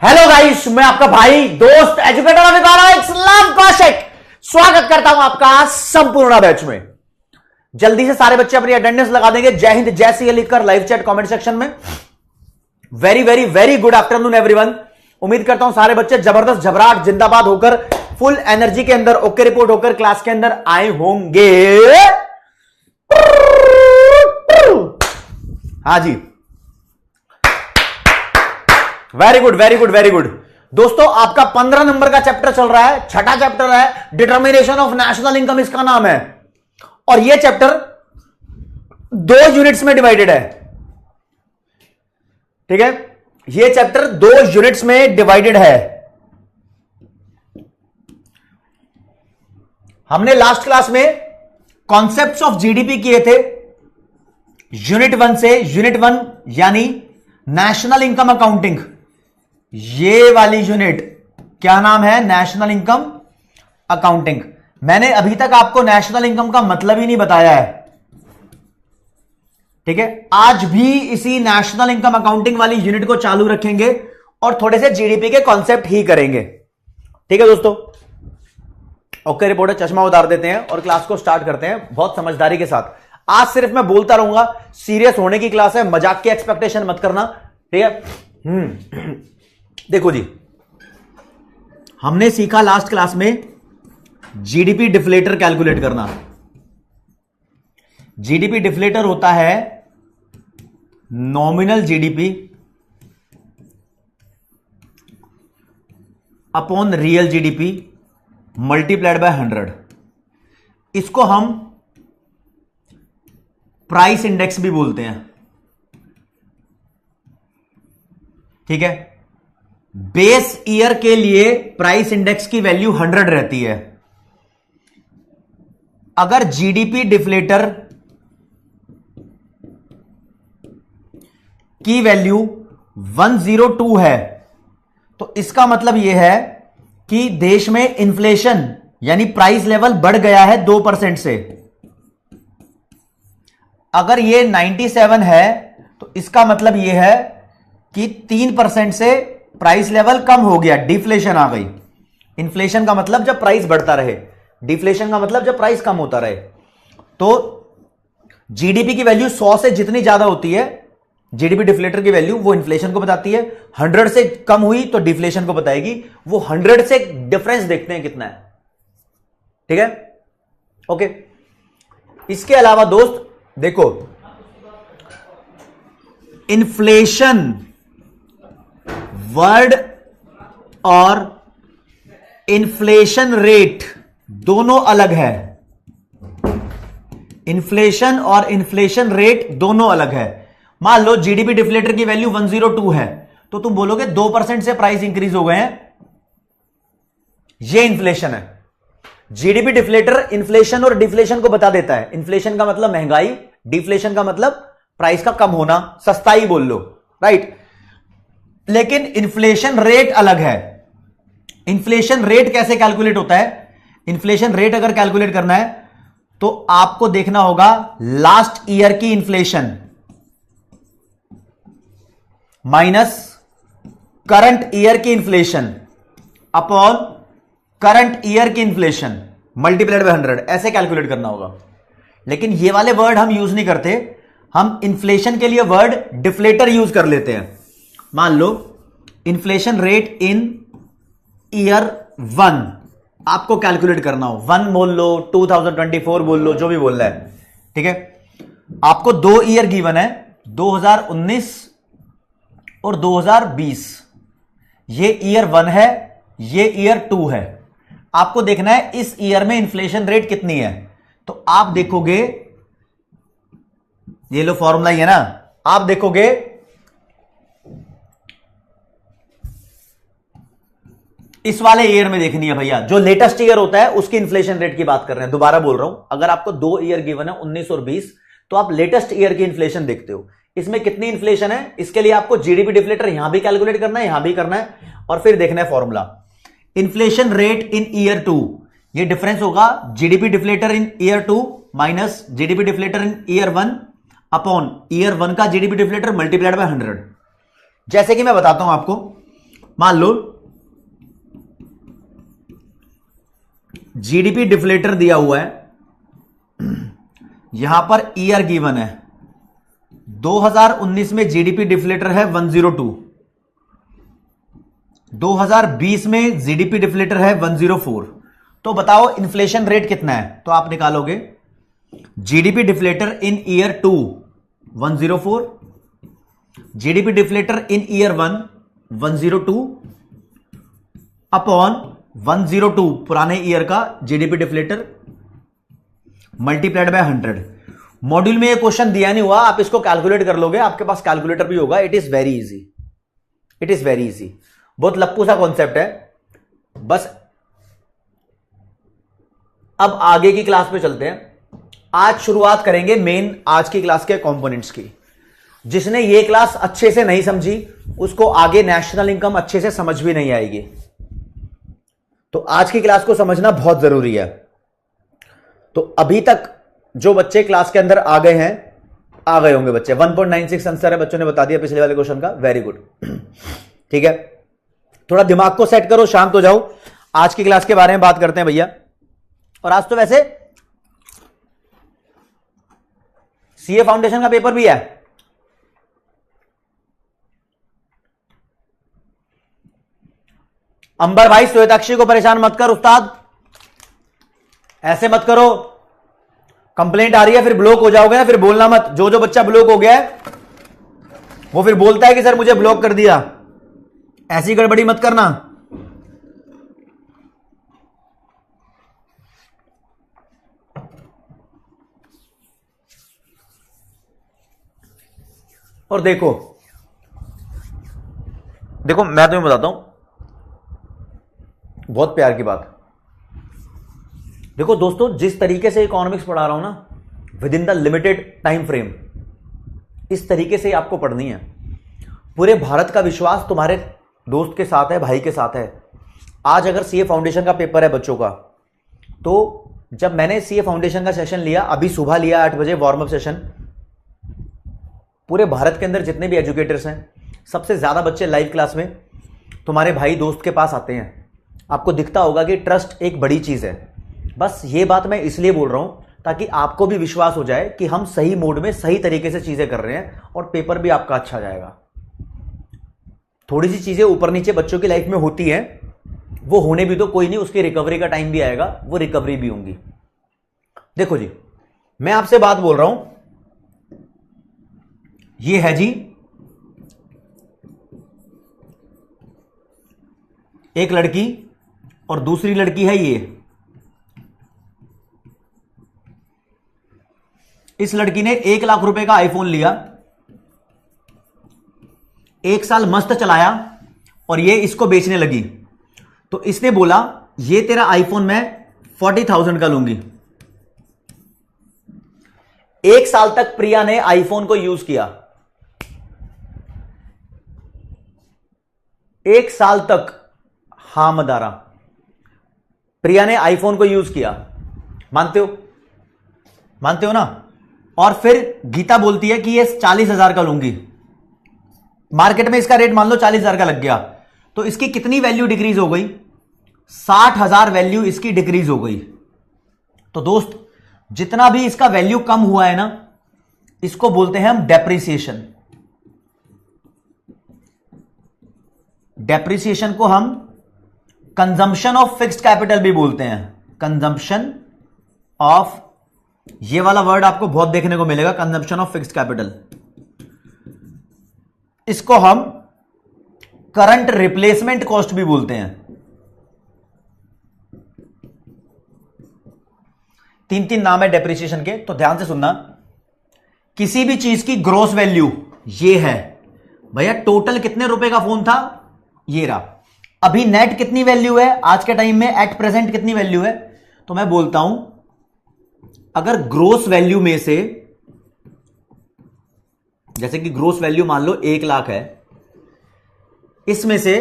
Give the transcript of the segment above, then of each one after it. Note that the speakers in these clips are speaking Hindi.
हेलो गाइस, मैं आपका भाई दोस्त एजुकेटर इस्लाम कौशिक स्वागत करता हूं आपका संपूर्ण बैच में। जल्दी से सारे बच्चे अपनी अटेंडेंस लगा देंगे। जय हिंद जय सिया लिखकर लाइव चैट कमेंट सेक्शन में। Very very very good afternoon everyone. उम्मीद करता हूं सारे बच्चे जबरदस्त झबराहट जिंदाबाद होकर फुल एनर्जी के अंदर ओके रिपोर्ट होकर क्लास के अंदर आए होंगे। हाँ जी, very good very good very good. दोस्तों, आपका 15 नंबर का चैप्टर चल रहा है, छठा चैप्टर है, डिटर्मिनेशन ऑफ नेशनल इनकम इसका नाम है। और यह चैप्टर 2 यूनिट्स में डिवाइडेड है। ठीक है, यह चैप्टर 2 यूनिट्स में डिवाइडेड है। हमने लास्ट क्लास में कॉन्सेप्ट्स ऑफ जीडीपी किए थे यूनिट 1 से। यूनिट 1 यानी नेशनल इनकम अकाउंटिंग। ये वाली यूनिट क्या नाम है? National income accounting. मैंने अभी तक आपको नेशनल इनकम का मतलब ही नहीं बताया है। ठीक है, आज भी इसी नेशनल इनकम अकाउंटिंग वाली यूनिट को चालू रखेंगे और थोड़े से जीडीपी के कॉन्सेप्ट ही करेंगे। ठीक है दोस्तों, ओके रिपोर्टर चश्मा उतार देते हैं और क्लास को स्टार्ट करते हैं बहुत समझदारी के साथ। आज सिर्फ मैं बोलता रहूंगा, सीरियस होने की क्लास है, मजाक की एक्सपेक्टेशन मत करना। ठीक है, देखो जी, हमने सीखा लास्ट क्लास में जीडीपी डिफ्लेटर कैलकुलेट करना। जीडीपी डिफ्लेटर होता है nominal GDP upon real GDP multiplied by 100। इसको हम प्राइस इंडेक्स भी बोलते हैं। ठीक है, बेस ईयर के लिए प्राइस इंडेक्स की वैल्यू 100 रहती है। अगर जीडीपी डिफ्लेटर की वैल्यू 102 है तो इसका मतलब यह है कि देश में इन्फ्लेशन यानी प्राइस लेवल बढ़ गया है 2% से। अगर यह 97 है तो इसका मतलब यह है कि 3% से प्राइस लेवल कम हो गया, डिफ्लेशन आ गई। इन्फ्लेशन का मतलब जब प्राइस बढ़ता रहे, डिफ्लेशन का मतलब जब प्राइस कम होता रहे। तो जीडीपी की वैल्यू 100 से जितनी ज्यादा होती है, जीडीपी डिफ्लेटर की वैल्यू वो इन्फ्लेशन को बताती है। 100 से कम हुई तो डिफ्लेशन को बताएगी। वो 100 से डिफरेंस देखते हैं कितना है। ठीक है, ओके। इसके अलावा दोस्त देखो, इन्फ्लेशन वर्ड और इन्फ्लेशन रेट दोनों अलग है। इन्फ्लेशन और इन्फ्लेशन रेट दोनों अलग है। मान लो जीडीपी डिफ्लेटर की वैल्यू 102 है तो तुम बोलोगे 2% से प्राइस इंक्रीज हो गए हैं, ये इन्फ्लेशन है। जीडीपी डिफ्लेटर इन्फ्लेशन और डिफ्लेशन को बता देता है। इन्फ्लेशन का मतलब महंगाई, डिफ्लेशन का मतलब प्राइस का कम होना, सस्ताई बोल लो, राइट। लेकिन इन्फ्लेशन रेट अलग है। इन्फ्लेशन रेट कैसे कैलकुलेट होता है? इन्फ्लेशन रेट अगर कैलकुलेट करना है तो आपको देखना होगा लास्ट ईयर की इन्फ्लेशन माइनस करंट ईयर की इन्फ्लेशन अपॉन करंट ईयर की इन्फ्लेशन मल्टीप्लाइड बाय 100, ऐसे कैलकुलेट करना होगा। लेकिन ये वाले वर्ड हम यूज नहीं करते। हम इन्फ्लेशन के लिए वर्ड डिफ्लेटर यूज कर लेते हैं। मान लो इन्फ्लेशन रेट इन ईयर 1 आपको कैलकुलेट करना हो, 1 बोल लो, 2024 बोल लो, जो भी बोल रहा है। ठीक है, आपको 2 ईयर गिवन है, 2019 और 2020। ये ईयर 1 है, ये ईयर 2 है। आपको देखना है इस ईयर में इन्फ्लेशन रेट कितनी है। तो आप देखोगे, ये लो फॉर्मूला ही है ना, आप देखोगे इस वाले ईयर में देखनी है भैया, जो लेटेस्ट ईयर होता है उसकी इन्फ्लेशन रेट की बात कर रहे हैं। दोबारा बोल रहा हूं, अगर आपको 2 ईयर गिवन है 19 और 20 तो आप लेटेस्ट ईयर की इन्फ्लेशन देखते हो। इसमें कितनी इन्फ्लेशन है, इसके लिए आपको जीडीपी डिफ्लेटर यहां भी कैलकुलेट करना है, यहां भी करना है, और फिर देखना है formula. Inflation rate in year 2, ये डिफरेंस होगा जीडीपी डिफ्लेटर इन ईयर 2 माइनस जीडीपी डिफ्लेटर इन ईयर 1 अपॉन ईयर 1 का जीडीपी डिफ्लेटर मल्टीप्लाइड बाय 100। जैसे कि मैं बताता हूं आपको, मान लो जीडीपी डिफ्लेटर दिया हुआ है, यहां पर ईयर गिवन है 2019 में जीडीपी डिफ्लेटर है 102, 2020 में जीडीपी डिफ्लेटर है 104। तो बताओ इन्फ्लेशन रेट कितना है? तो आप निकालोगे जीडीपी डिफ्लेटर इन ईयर 2 104, जीडीपी डिफ्लेटर इन ईयर 1 102 अपॉन 102 पुराने ईयर का GDP deflator multiplied by 100। Module में ये क्वेश्चन दिया नहीं हुआ, आप इसको कैलकुलेट कर लोगे, आपके पास कैलकुलेटर भी होगा। It is very easy, it is very easy, बहुत लप्पू सा कॉन्सेप्ट है। बस अब आगे की क्लास पे चलते हैं। आज शुरुआत करेंगे मेन आज की क्लास के कंपोनेंट्स की। जिसने ये क्लास अच्छे से नहीं समझी उसको आगे नेशनल इनकम अच्छे से समझ भी नहीं आएगी। तो आज की क्लास को समझना बहुत जरूरी है। तो अभी तक जो बच्चे क्लास के अंदर आ गए हैं, आ गए होंगे बच्चे, 1.96 आंसर है, बच्चों ने बता दिया पिछले वाले क्वेश्चन का, वेरी गुड। ठीक है, थोड़ा दिमाग को सेट करो, शांत हो जाओ। आज की क्लास के बारे में बात करते हैं भैया। और आज तो वैसे सीए फाउंडेशन का पेपर भी है। अंबर भाई श्वेताक्षी को परेशान मत कर उस्ताद, ऐसे मत करो। कंप्लेंट आ रही है फिर ब्लॉक हो जाओगे ना, फिर बोलना मत। जो जो बच्चा ब्लॉक हो गया है वो फिर बोलता है कि सर मुझे ब्लॉक कर दिया, ऐसी गड़बड़ी मत करना। और देखो देखो मैं तुम्हें बताता हूं बहुत प्यार की बात। देखो दोस्तों, जिस तरीके से इकोनॉमिक्स पढ़ा रहा हूं ना, with in the limited time frame, इस तरीके से आपको पढ़नी है। पूरे भारत का विश्वास तुम्हारे दोस्त के साथ है, भाई के साथ है। आज अगर सीए फाउंडेशन का पेपर है बच्चों का, तो जब मैंने सीए फाउंडेशन का सेशन लिया, अभी सुबह लिया 8 बजे वार्म अप सेशन, पूरे भारत के अंदर जितने भी एजुकेटर्स हैं, सबसे ज्यादा बच्चे लाइव क्लास में तुम्हारे भाई दोस्त के पास आते हैं। आपको दिखता होगा कि ट्रस्ट एक बड़ी चीज है। बस ये बात मैं इसलिए बोल रहा हूं ताकि आपको भी विश्वास हो जाए कि हम सही मोड में सही तरीके से चीजें कर रहे हैं और पेपर भी आपका अच्छा जाएगा। थोड़ी सी चीजें ऊपर नीचे बच्चों की लाइफ में होती हैं, वो होने भी तो कोई नहीं, उसकी रिकवरी का टाइम भी आएगा, वो रिकवरी भी होंगी। देखो जी, मैं आपसे बात बोल रहा हूं, ये है जी एक लड़की और दूसरी लड़की है ये। इस लड़की ने 1 लाख रुपए का आईफोन लिया, 1 साल मस्त चलाया और ये इसको बेचने लगी। तो इसने बोला ये तेरा आईफोन मैं 40,000 का लूंगी। 1 साल तक प्रिया ने आईफोन को यूज किया, 1 साल तक। हां मदारा, प्रिया ने आईफोन को यूज किया, मानते हो? मानते हो ना? और फिर गीता बोलती है कि ये 40,000 का लूंगी। मार्केट में इसका रेट मान लो 40,000 का लग गया, तो इसकी कितनी वैल्यू डिक्रीज हो गई? 60,000 वैल्यू इसकी डिक्रीज हो गई। तो दोस्त, जितना भी इसका वैल्यू कम हुआ है ना, इसको बोलते हैं हम डेप्रिसिएशन। डेप्रिसिएशन को हम कंजम्पशन ऑफ फिक्स्ड कैपिटल भी बोलते हैं। कंजम्पशन ऑफ, ये वाला वर्ड आपको बहुत देखने को मिलेगा, कंजम्पशन ऑफ फिक्स्ड कैपिटल। इसको हम करंट रिप्लेसमेंट कॉस्ट भी बोलते हैं। 3 नाम है डेप्रिसिएशन के, तो ध्यान से सुनना। किसी भी चीज की ग्रॉस वैल्यू ये है भैया, टोटल कितने रुपए का फोन था, ये रहा। अभी नेट कितनी वैल्यू है आज के टाइम में, एट प्रेजेंट कितनी वैल्यू है? तो मैं बोलता हूं, अगर ग्रोस वैल्यू में से, जैसे कि ग्रोस वैल्यू मान लो 1 लाख है, इसमें से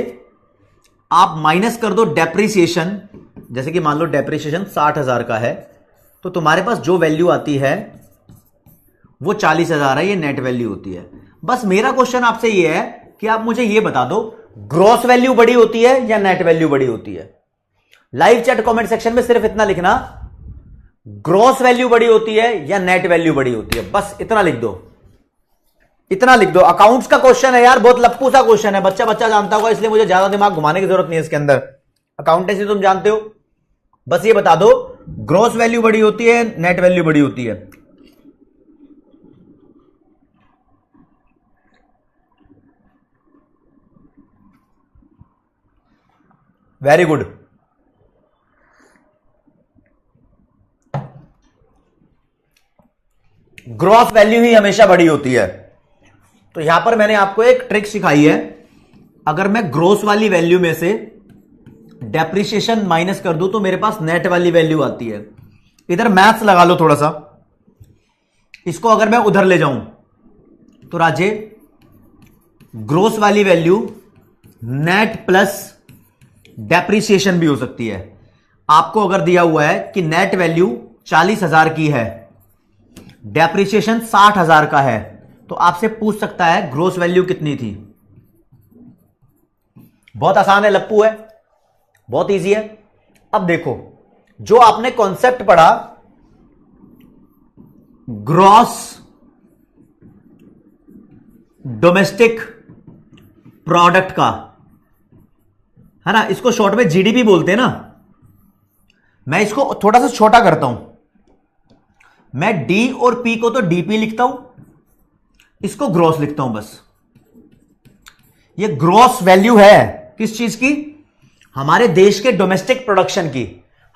आप माइनस कर दो डेप्रिसिएशन, जैसे कि मान लो डेप्रिसिएशन 60,000 का है, तो तुम्हारे पास जो वैल्यू आती है वो 40,000 है, ये नेट वैल्यू होती है। बस मेरा क्वेश्चन आपसे ये है कि आप मुझे ये बता दो, ग्रॉस वैल्यू बड़ी होती है या नेट वैल्यू बड़ी होती है? लाइव चैट कमेंट सेक्शन में सिर्फ इतना लिखना, ग्रॉस वैल्यू बड़ी होती है या नेट वैल्यू बड़ी होती है, बस इतना लिख दो, इतना लिख दो। अकाउंट्स का क्वेश्चन है यार, बहुत लप्पू सा क्वेश्चन है, बच्चा बच्चा जानता होगा, इसलिए मुझे ज्यादा दिमाग घुमाने की जरूरत नहीं है इसके अंदर। अकाउंटेंसी तुम जानते हो, बस ये बता दो ग्रॉस वैल्यू बड़ी होती है नेट वैल्यू बड़ी होती है। Very good. ग्रॉस वैल्यू ही हमेशा बड़ी होती है। तो यहां पर मैंने आपको एक ट्रिक सिखाई है, अगर मैं ग्रॉस वाली वैल्यू में से डेप्रिसिएशन माइनस कर दूं तो मेरे पास नेट वाली वैल्यू आती है। इधर मैथ्स लगा लो थोड़ा सा, इसको अगर मैं उधर ले जाऊं तो राजे ग्रॉस वाली वैल्यू नेट प्लस डेप्रिसिएशन भी हो सकती है। आपको अगर दिया हुआ है कि नेट वैल्यू 40,000 की है, डेप्रिसिएशन 60,000 का है, तो आपसे पूछ सकता है ग्रॉस वैल्यू कितनी थी। बहुत आसान है लप्पू है, बहुत इजी है। अब देखो जो आपने कॉन्सेप्ट पढ़ा ग्रॉस डोमेस्टिक प्रोडक्ट का, है ना, इसको शॉर्ट में जीडीपी बोलते हैं ना। मैं इसको थोड़ा सा छोटा करता हूं, मैं डी और पी को तो डीपी लिखता हूं, इसको ग्रॉस लिखता हूं बस। ये ग्रॉस वैल्यू है किस चीज की? हमारे देश के डोमेस्टिक प्रोडक्शन की।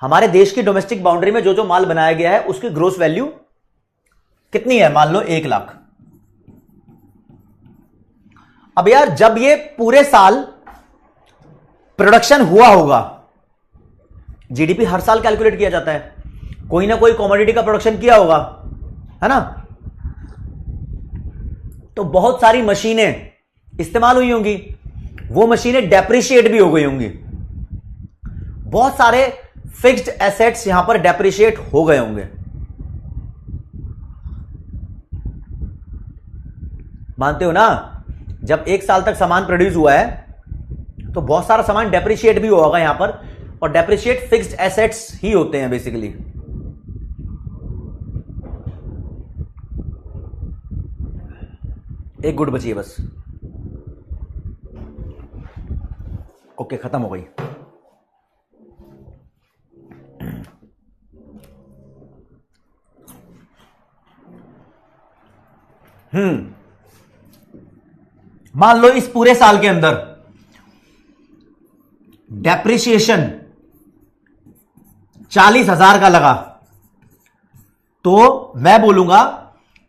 हमारे देश की डोमेस्टिक बाउंड्री में जो जो माल बनाया गया है उसकी ग्रॉस वैल्यू कितनी है? मान लो 1 लाख। अब यार जब ये पूरे साल प्रोडक्शन हुआ होगा, जीडीपी हर साल कैलकुलेट किया जाता है, कोई ना कोई कमोडिटी का प्रोडक्शन किया होगा, है ना, तो बहुत सारी मशीनें इस्तेमाल हुई होंगी, वो मशीनें डेप्रिशिएट भी हो गई होंगी, बहुत सारे फिक्स्ड एसेट्स यहां पर डेप्रिशिएट हो गए होंगे। मानते हो ना? जब 1 साल तक सामान प्रोड्यूस हुआ है तो बहुत सारा सामान डेप्रिशिएट भी हुआ होगा यहां पर, और डेप्रिशिएट फिक्स्ड एसेट्स ही होते हैं बेसिकली। एक गुड बची है बस। ओके, खत्म हो गई। मान लो इस पूरे साल के अंदर डेप्रिसिएशन 40,000 का लगा, तो मैं बोलूंगा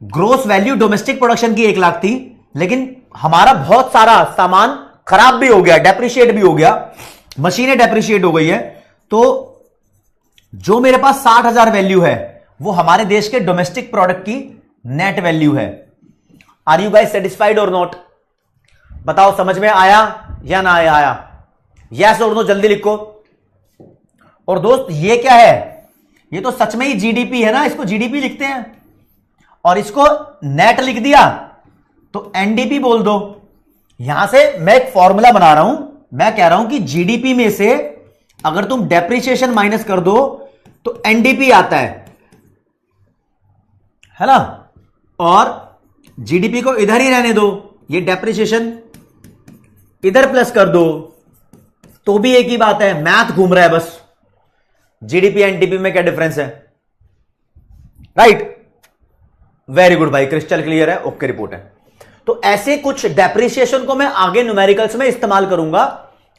ग्रोस वैल्यू डोमेस्टिक प्रोडक्शन की 1 लाख थी, लेकिन हमारा बहुत सारा सामान खराब भी हो गया, डेप्रिशिएट भी हो गया, मशीनें डेप्रिशिएट हो गई है, तो जो मेरे पास 60,000 वैल्यू है वो हमारे देश के डोमेस्टिक प्रोडक्ट की नेट वैल्यू है। आर यू गाइस सेटिस्फाइड और नॉट? बताओ समझ में आया या ना आया? यस और नो जल्दी लिखो। और दोस्त ये क्या है? ये तो सच में ही जीडीपी है ना, इसको जीडीपी लिखते हैं, और इसको नेट लिख दिया तो एनडीपी बोल दो। यहां से मैं एक फॉर्मूला बना रहा हूं, मैं कह रहा हूं कि जीडीपी में से अगर तुम डेप्रिसिएशन माइनस कर दो तो एनडीपी आता है ना, और जीडीपी को इधर ही रहने दो, ये डेप्रिसिएशन इधर प्लस कर दो तो भी एक ही बात है, मैथ घूम रहा है बस। जीडीपी एनडीपी में क्या डिफरेंस है? राइट, वेरी गुड भाई, क्रिस्टल क्लियर है, ओके रिपोर्ट है। तो ऐसे कुछ डेप्रिसिएशन को मैं आगे न्यूमेरिकल्स में इस्तेमाल करूंगा,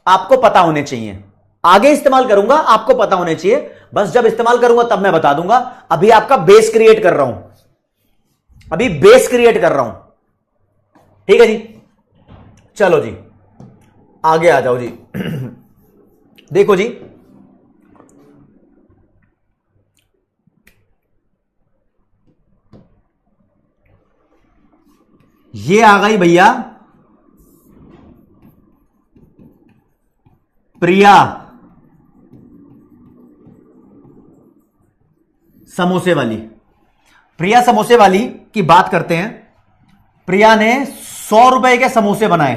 आपको पता होने चाहिए। आगे इस्तेमाल करूंगा, आपको पता होने चाहिए, बस जब इस्तेमाल करूंगा तब मैं बता दूंगा। अभी आपका बेस क्रिएट कर रहा हूं, अभी बेस क्रिएट कर रहा हूं, ठीक है जी। चलो जी आगे आ जाओ जी। देखो जी, ये आ गई भैया प्रिया समोसे वाली। प्रिया समोसे वाली की बात करते हैं। प्रिया ने 100 रुपए के समोसे बनाए,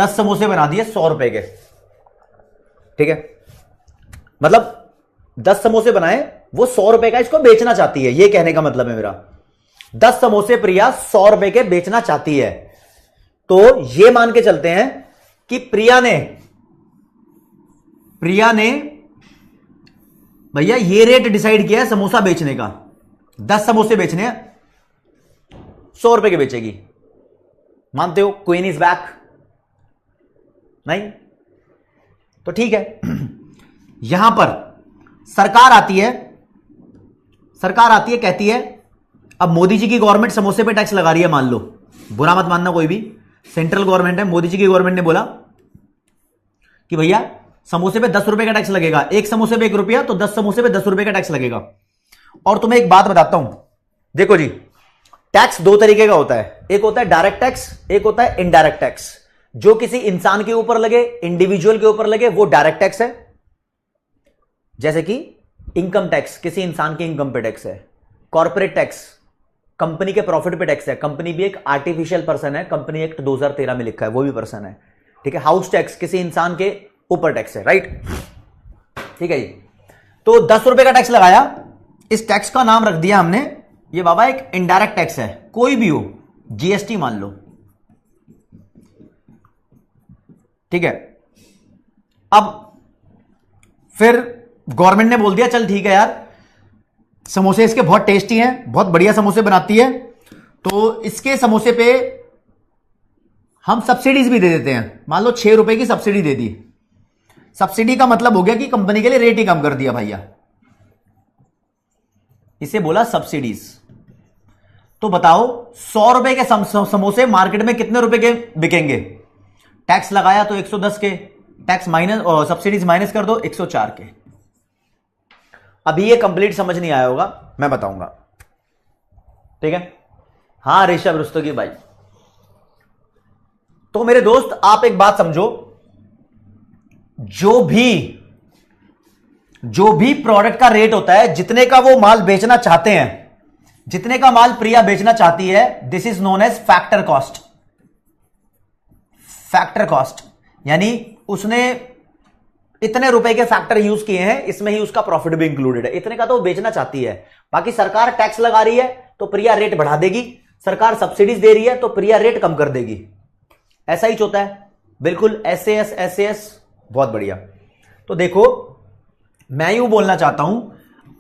10 समोसे बना दिए 100 रुपए के, ठीक है, मतलब 10 समोसे बनाए, वो 100 रुपए का इसको बेचना चाहती है, ये कहने का मतलब है मेरा। 10 समोसे प्रिया 100 रुपए के बेचना चाहती है, तो ये मान के चलते हैं कि प्रिया ने भैया ये रेट डिसाइड किया है समोसा बेचने का, 10 समोसे बेचने हैं, 100 रुपए के बेचेगी। मानते हो क्वीन इज बैक? नहीं तो ठीक है। यहां पर सरकार आती है, कहती है अब मोदी जी की गवर्नमेंट समोसे पे टैक्स लगा रही है, मान लो, बुरा मत मानना कोई भी, सेंट्रल गवर्नमेंट है, मोदी जी की गवर्नमेंट ने बोला कि भैया समोसे पे 10 रुपए का टैक्स लगेगा, एक समोसे पे 1 रुपया, तो 10 समोसे पे 10 रुपए का टैक्स लगेगा। और तुम्हें एक बात बताता हूं, देखो जी, टैक्स 2 तरीके का होता है, एक होता है डायरेक्ट टैक्स, एक होता है इनडायरेक्ट टैक्स। जो किसी इंसान के ऊपर लगे, इंडिविजुअल के ऊपर लगे, वो डायरेक्ट टैक्स है, जैसे कि इनकम टैक्स किसी इंसान की इनकम पे टैक्स है, कॉर्पोरेट टैक्स कंपनी के प्रॉफिट पे टैक्स है, कंपनी भी एक आर्टिफिशियल पर्सन है, कंपनी एक्ट 2013 में लिखा है, वो भी पर्सन है, ठीक है। हाउस टैक्स किसी इंसान के ऊपर टैक्स है, राइट, ठीक है जी। तो 10 रुपए का टैक्स लगाया, इस टैक्स का नाम रख दिया हमने, ये बाबा एक इनडायरेक्ट टैक्स है, कोई भी हो, जीएसटी मान लो, ठीक है। अब फिर गवर्नमेंट ने बोल दिया चल ठीक है यार, समोसे इसके बहुत टेस्टी हैं, बहुत बढ़िया समोसे बनाती है, तो इसके समोसे पे हम सब्सिडीज भी दे देते हैं। मान लो 6 रुपए की सब्सिडी दे दी, सब्सिडी का मतलब हो गया कि कंपनी के लिए रेट ही कम कर दिया भैया, इसे बोला सब्सिडीज। तो बताओ 100 रुपए के समोसे मार्केट में कितने रुपए के बिकेंगे? टैक्स लगाया तो 110 के, टैक्स माइनस और सब्सिडीज माइनस कर दो 104 के। अभी ये कंप्लीट समझ नहीं आया होगा, मैं बताऊंगा, ठीक है। हां ऋषभ रुस्तगी भाई, तो मेरे दोस्त आप एक बात समझो, जो भी प्रोडक्ट का रेट होता है, जितने का वो माल बेचना चाहते हैं, जितने का माल प्रिया बेचना चाहती है, this is known age factor cost. Factor cost यानी उसने इतने रुपए के फैक्टर यूज किए हैं, इसमें ही उसका प्रॉफिट भी इंक्लूडेड है, इतने का तो वो बेचना चाहती है। बाकी सरकार टैक्स लगा रही है तो प्रिया रेट बढ़ा देगी, सरकार सब्सिडीज दे रही है तो प्रिया रेट कम कर देगी, ऐसा ही होता है, बिल्कुल एसएएस। बहुत बढ़िया। तो देखो मैं यूं बोलना चाहता हूं,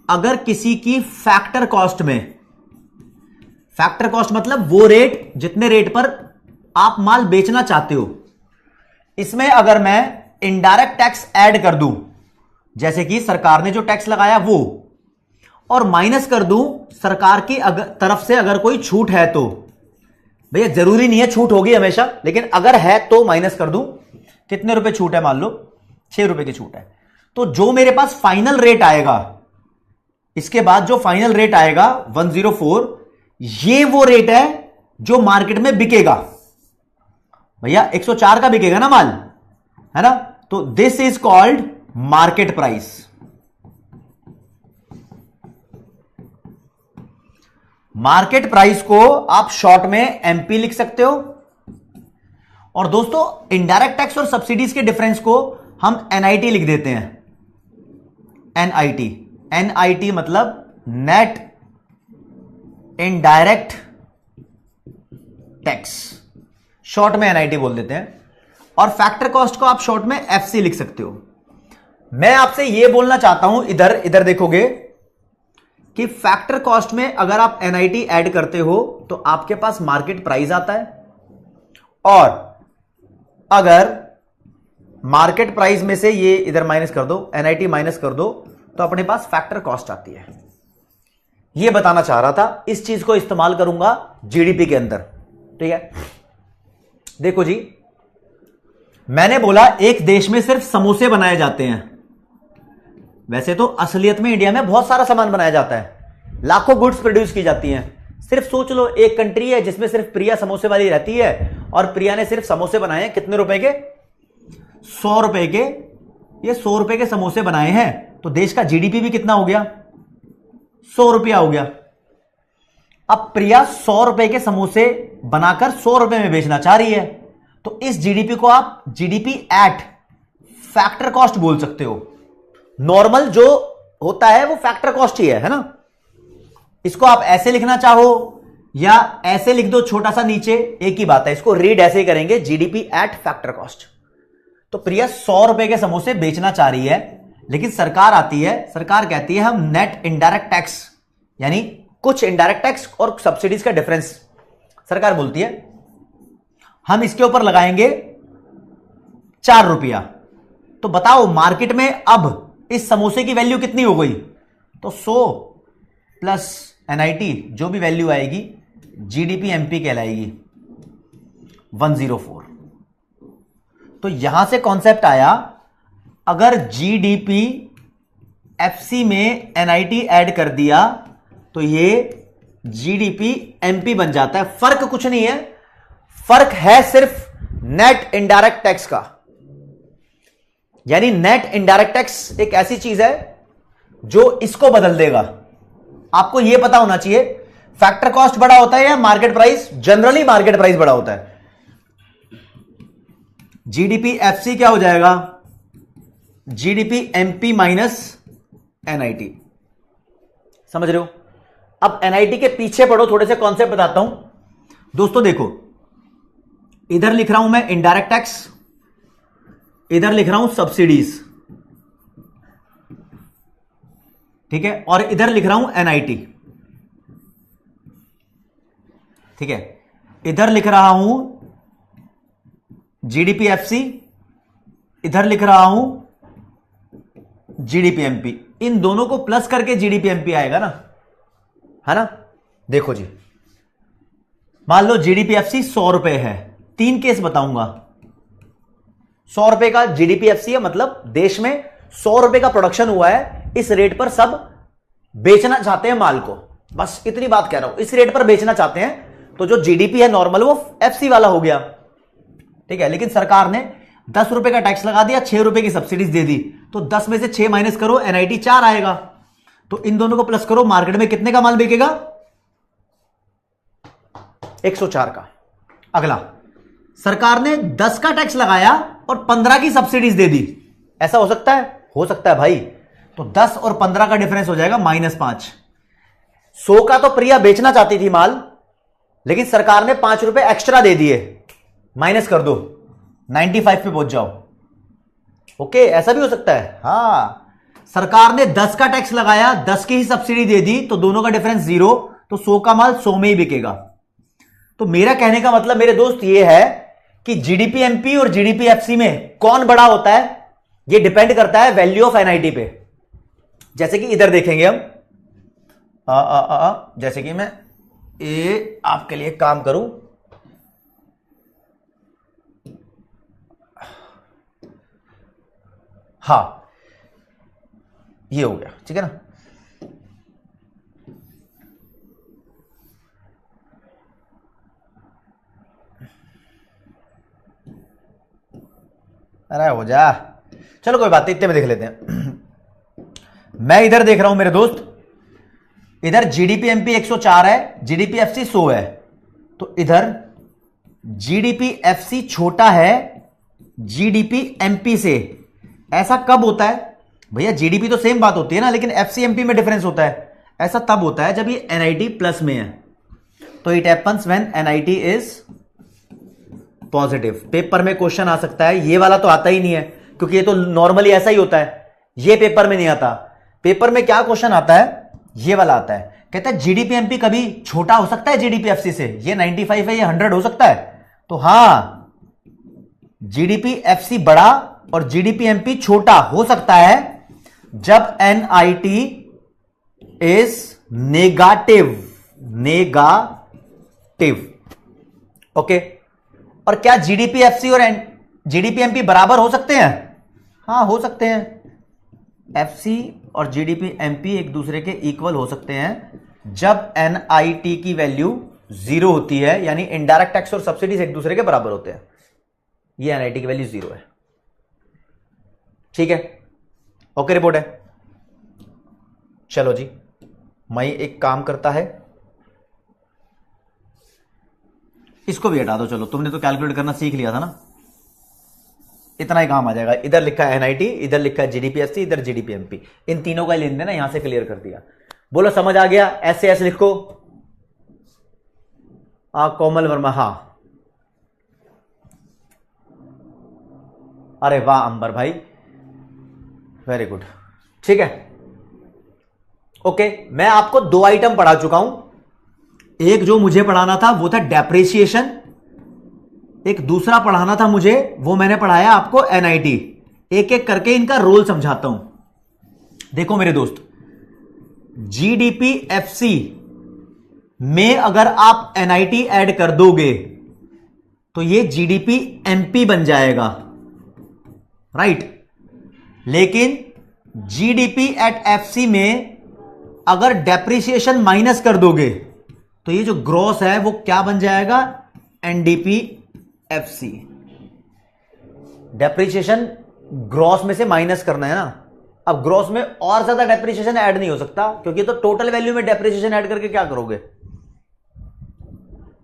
अगर किसी की फैक्टर कॉस्ट में, फैक्टर कॉस्ट मतलब वो रेट जितने रेट पर आप माल बेचना चाहते हो, इसमें अगर मैं इनडायरेक्ट टैक्स ऐड कर दूं, जैसे कि सरकार ने जो टैक्स लगाया वो, और माइनस कर दूं सरकार की तरफ से अगर कोई छूट है तो, भैया जरूरी नहीं है छूट होगी हमेशा, लेकिन अगर है तो माइनस कर दूं, कितने रुपए छूट है? मान लो 6 रुपए की छूट है, तो जो मेरे पास फाइनल रेट आएगा, इसके बाद जो फाइनल रेट आएगा 104, ये वो रेट है जो मार्केट में बिकेगा। भैया 104 का बिकेगा ना माल, है ना, तो this is called market price. Market price को आप शॉर्ट में एमपी लिख सकते हो। और दोस्तों इनडायरेक्ट टैक्स और सब्सिडीज के डिफरेंस को हम एनआईटी लिख देते हैं, एनआईटी मतलब नेट इनडायरेक्ट टैक्स, शॉर्ट में एनआईटी बोल देते हैं। और फैक्टर कॉस्ट को आप शॉर्ट में एफसी लिख सकते हो। मैं आपसे यह बोलना चाहता हूं, इधर देखोगे कि फैक्टर कॉस्ट में अगर आप एनआईटी ऐड करते हो तो आपके पास मार्केट प्राइस आता है, और अगर मार्केट प्राइस में से ये इधर माइनस कर दो, एनआईटी माइनस कर दो, तो अपने पास फैक्टर कॉस्ट आती है। यह बताना चाह रहा था, इस चीज को इस्तेमाल करूंगा जीडीपी के अंदर, ठीक है। देखो जी, मैंने बोला एक देश में सिर्फ समोसे बनाए जाते हैं, वैसे तो असलियत में इंडिया में बहुत सारा सामान बनाया जाता है, लाखों गुड्स प्रोड्यूस की जाती हैं। सिर्फ सोच लो, एक कंट्री है जिसमें सिर्फ प्रिया समोसे वाली रहती है, और प्रिया ने सिर्फ समोसे बनाए हैं, कितने रुपए के? 100 रुपए के। ये 100 रुपए के समोसे बनाए हैं, तो देश का जीडीपी भी कितना हो गया? 100 रुपया हो गया। अब प्रिया 100 रुपए के समोसे बनाकर 100 रुपए में बेचना चाह रही है, तो इस जीडीपी को आप जीडीपी एट फैक्टर कॉस्ट बोल सकते हो। नॉर्मल जो होता है वो फैक्टर कॉस्ट ही है ना। इसको आप ऐसे लिखना चाहो या ऐसे लिख दो छोटा सा नीचे, एक ही बात है। इसको रीड ऐसे ही करेंगे, जीडीपी एट फैक्टर कॉस्ट। तो प्रिया 100 रुपए के समोसे बेचना चाह रही है, लेकिन सरकार आती है, सरकार कहती है हम नेट इनडायरेक्ट टैक्स यानी कुछ इनडायरेक्ट टैक्स और सब्सिडीज का डिफरेंस सरकार बोलती है हम इसके ऊपर लगाएंगे 4 रुपया। तो बताओ मार्केट में अब इस समोसे की वैल्यू कितनी हो गई? तो 100 प्लस एनआईटी जो भी वैल्यू आएगी जीडीपी एमपी कहलाएगी 104। तो यहां से कॉन्सेप्ट आया, अगर जीडीपी एफसी में एनआईटी ऐड कर दिया तो ये जीडीपी एमपी बन जाता है। फर्क कुछ नहीं है, फर्क है सिर्फ नेट इनडायरेक्ट टैक्स का। यानी नेट इनडायरेक्ट टैक्स एक ऐसी चीज है जो इसको बदल देगा। आपको यह पता होना चाहिए फैक्टर कॉस्ट बड़ा होता है या market price? Generally market price बड़ा होता है। जीडीपी एफसी क्या हो जाएगा? GDP MP minus NIT. समझ रहे हो? अब एनआईटी के पीछे पढ़ो, थोड़े से कॉन्सेप्ट बताता हूं। दोस्तों देखो, इधर लिख रहा हूं मैं इनडायरेक्ट टैक्स, इधर लिख रहा हूं सब्सिडीज, ठीक है, और इधर लिख रहा हूं एनआईटी, ठीक है। इधर लिख रहा हूं जीडीपी एफसी, इधर लिख रहा हूं जीडीपी एमपी। इन दोनों को प्लस करके जीडीपी एमपी आएगा ना, है ना। देखो जी, मान लो जीडीपी एफसी 100 रुपए है। 3 केस बताऊंगा। 100 रुपए का जीडीपी एफसी है, मतलब देश में 100 रुपए का प्रोडक्शन हुआ है, इस रेट पर सब बेचना चाहते हैं माल को। बस इतनी बात कह रहा हूं, इस रेट पर बेचना चाहते हैं। तो जो जीडीपी है नॉर्मल वो एफसी वाला हो गया, ठीक है। लेकिन सरकार ने 10 रुपए का टैक्स लगा दिया, 6 रुपए की सब्सिडीज दे दी। तो 10 में से 6 माइनस करो, एनआईटी 4 आएगा। तो इन दोनों को प्लस करो, मार्केट में कितने का माल बिकेगा? 104 का। अगला, सरकार ने 10 का टैक्स लगाया और 15 की सब्सिडीज दे दी। ऐसा हो सकता है? हो सकता है भाई। तो 10 और 15 का डिफरेंस हो जाएगा -5। 100 का तो प्रिया बेचना चाहती थी माल, लेकिन सरकार ने 5 रुपए एक्स्ट्रा दे दिए, माइनस कर दो, 95 पे पहुंच जाओ। ओके, ऐसा भी हो सकता है। हां, सरकार ने 10 का टैक्स लगाया, 10 की ही सब्सिडी दे दी, तो दोनों का डिफरेंस 0, तो 100 का माल 100 में ही बिकेगा। तो मेरा कहने का मतलब मेरे दोस्त ये है कि जीडीपी एमपी और जीडीपी एफसी में कौन बड़ा होता है, ये डिपेंड करता है वैल्यू ऑफ एनआईटी पे। जैसे कि इधर देखेंगे हम, जैसे कि मैं ये आपके लिए काम करूं, हां, ये हो गया, ठीक है ना। अरे हो जा, चलो कोई बात नहीं, इतने में देख लेते हैं। मैं इधर देख रहा हूं मेरे दोस्त, इधर जीडीपी एमपी 104 है, जीडीपी एफसी 100 है। तो इधर जीडीपी एफसी छोटा है जीडीपी एमपी से। ऐसा कब होता है भैया? जीडीपी तो सेम बात होती है ना, लेकिन एफसी एमपी में डिफरेंस होता है। ऐसा तब होता है जब ये एनआईटी प्लस में है। तो it happens when NIT is positive. Paper में क्वेश्चन आ सकता है, ये वाला तो आता ही नहीं है क्योंकि ये तो नॉर्मली ऐसा ही होता है, ये पेपर में नहीं आता। पेपर में क्या क्वेश्चन आता है? ये वाला आता है, कहता है जीडीपी एमपी कभी छोटा हो सकता है जीडीपी एफसी से। ये 95 है, ये 100 हो सकता है। तो हां, जीडीपी एफसी बड़ा और जीडीपी एमपी छोटा हो सकता है जब एनआईटी इज नेगेटिव। ओके। और क्या जीडीपी एफसी और जीडीपी एमपी बराबर हो सकते हैं? हां, हो सकते हैं। एफसी और जीडीपी एमपी एक दूसरे के इक्वल हो सकते हैं जब एनआईटी की वैल्यू 0 होती है, यानी इनडायरेक्ट टैक्स और सब्सिडीज एक दूसरे के बराबर होते हैं। ये एनआईटी की वैल्यू 0 है, ठीक है। ओके, रिपोर्ट है। चलो जी, मैं एक काम करता है, इसको भी हटा दो, चलो तुमने तो कैलकुलेट करना सीख लिया था ना, इतना ही काम आ जाएगा। इधर लिखा है एनआईटी, इधर लिखा है जीडीपीएससी, इधर जीडीपीएमपी, इन तीनों का लेन देन है, यहां से क्लियर कर दिया। बोलो समझ आ गया? ऐसे ऐसे लिखो। कोमल वर्मा, हाँ, अरे वाह अंबर भाई, वेरी गुड, ठीक है। ओके, मैं आपको 2 आइटम पढ़ा चुका हूं। एक जो मुझे पढ़ाना था वो था डेप्रिसिएशन, एक दूसरा पढ़ाना था मुझे, वो मैंने पढ़ाया आपको एनआईटी। एक एक करके इनका रोल समझाता हूं। देखो मेरे दोस्त, जीडीपीएफसी में अगर आप एनआईटी ऐड कर दोगे तो ये जीडीपी एमपी बन जाएगा, राइट। लेकिन जीडीपी एट एफसी में अगर डेप्रिसिएशन माइनस कर दोगे तो ये जो ग्रॉस है वो क्या बन जाएगा? NDP FC. डेप्रिसिएशन ग्रॉस में से माइनस करना है ना। अब ग्रॉस में और ज्यादा डेप्रिसिएशन ऐड नहीं हो सकता, क्योंकि तो टोटल वैल्यू में डेप्रिसिएशन ऐड करके क्या करोगे?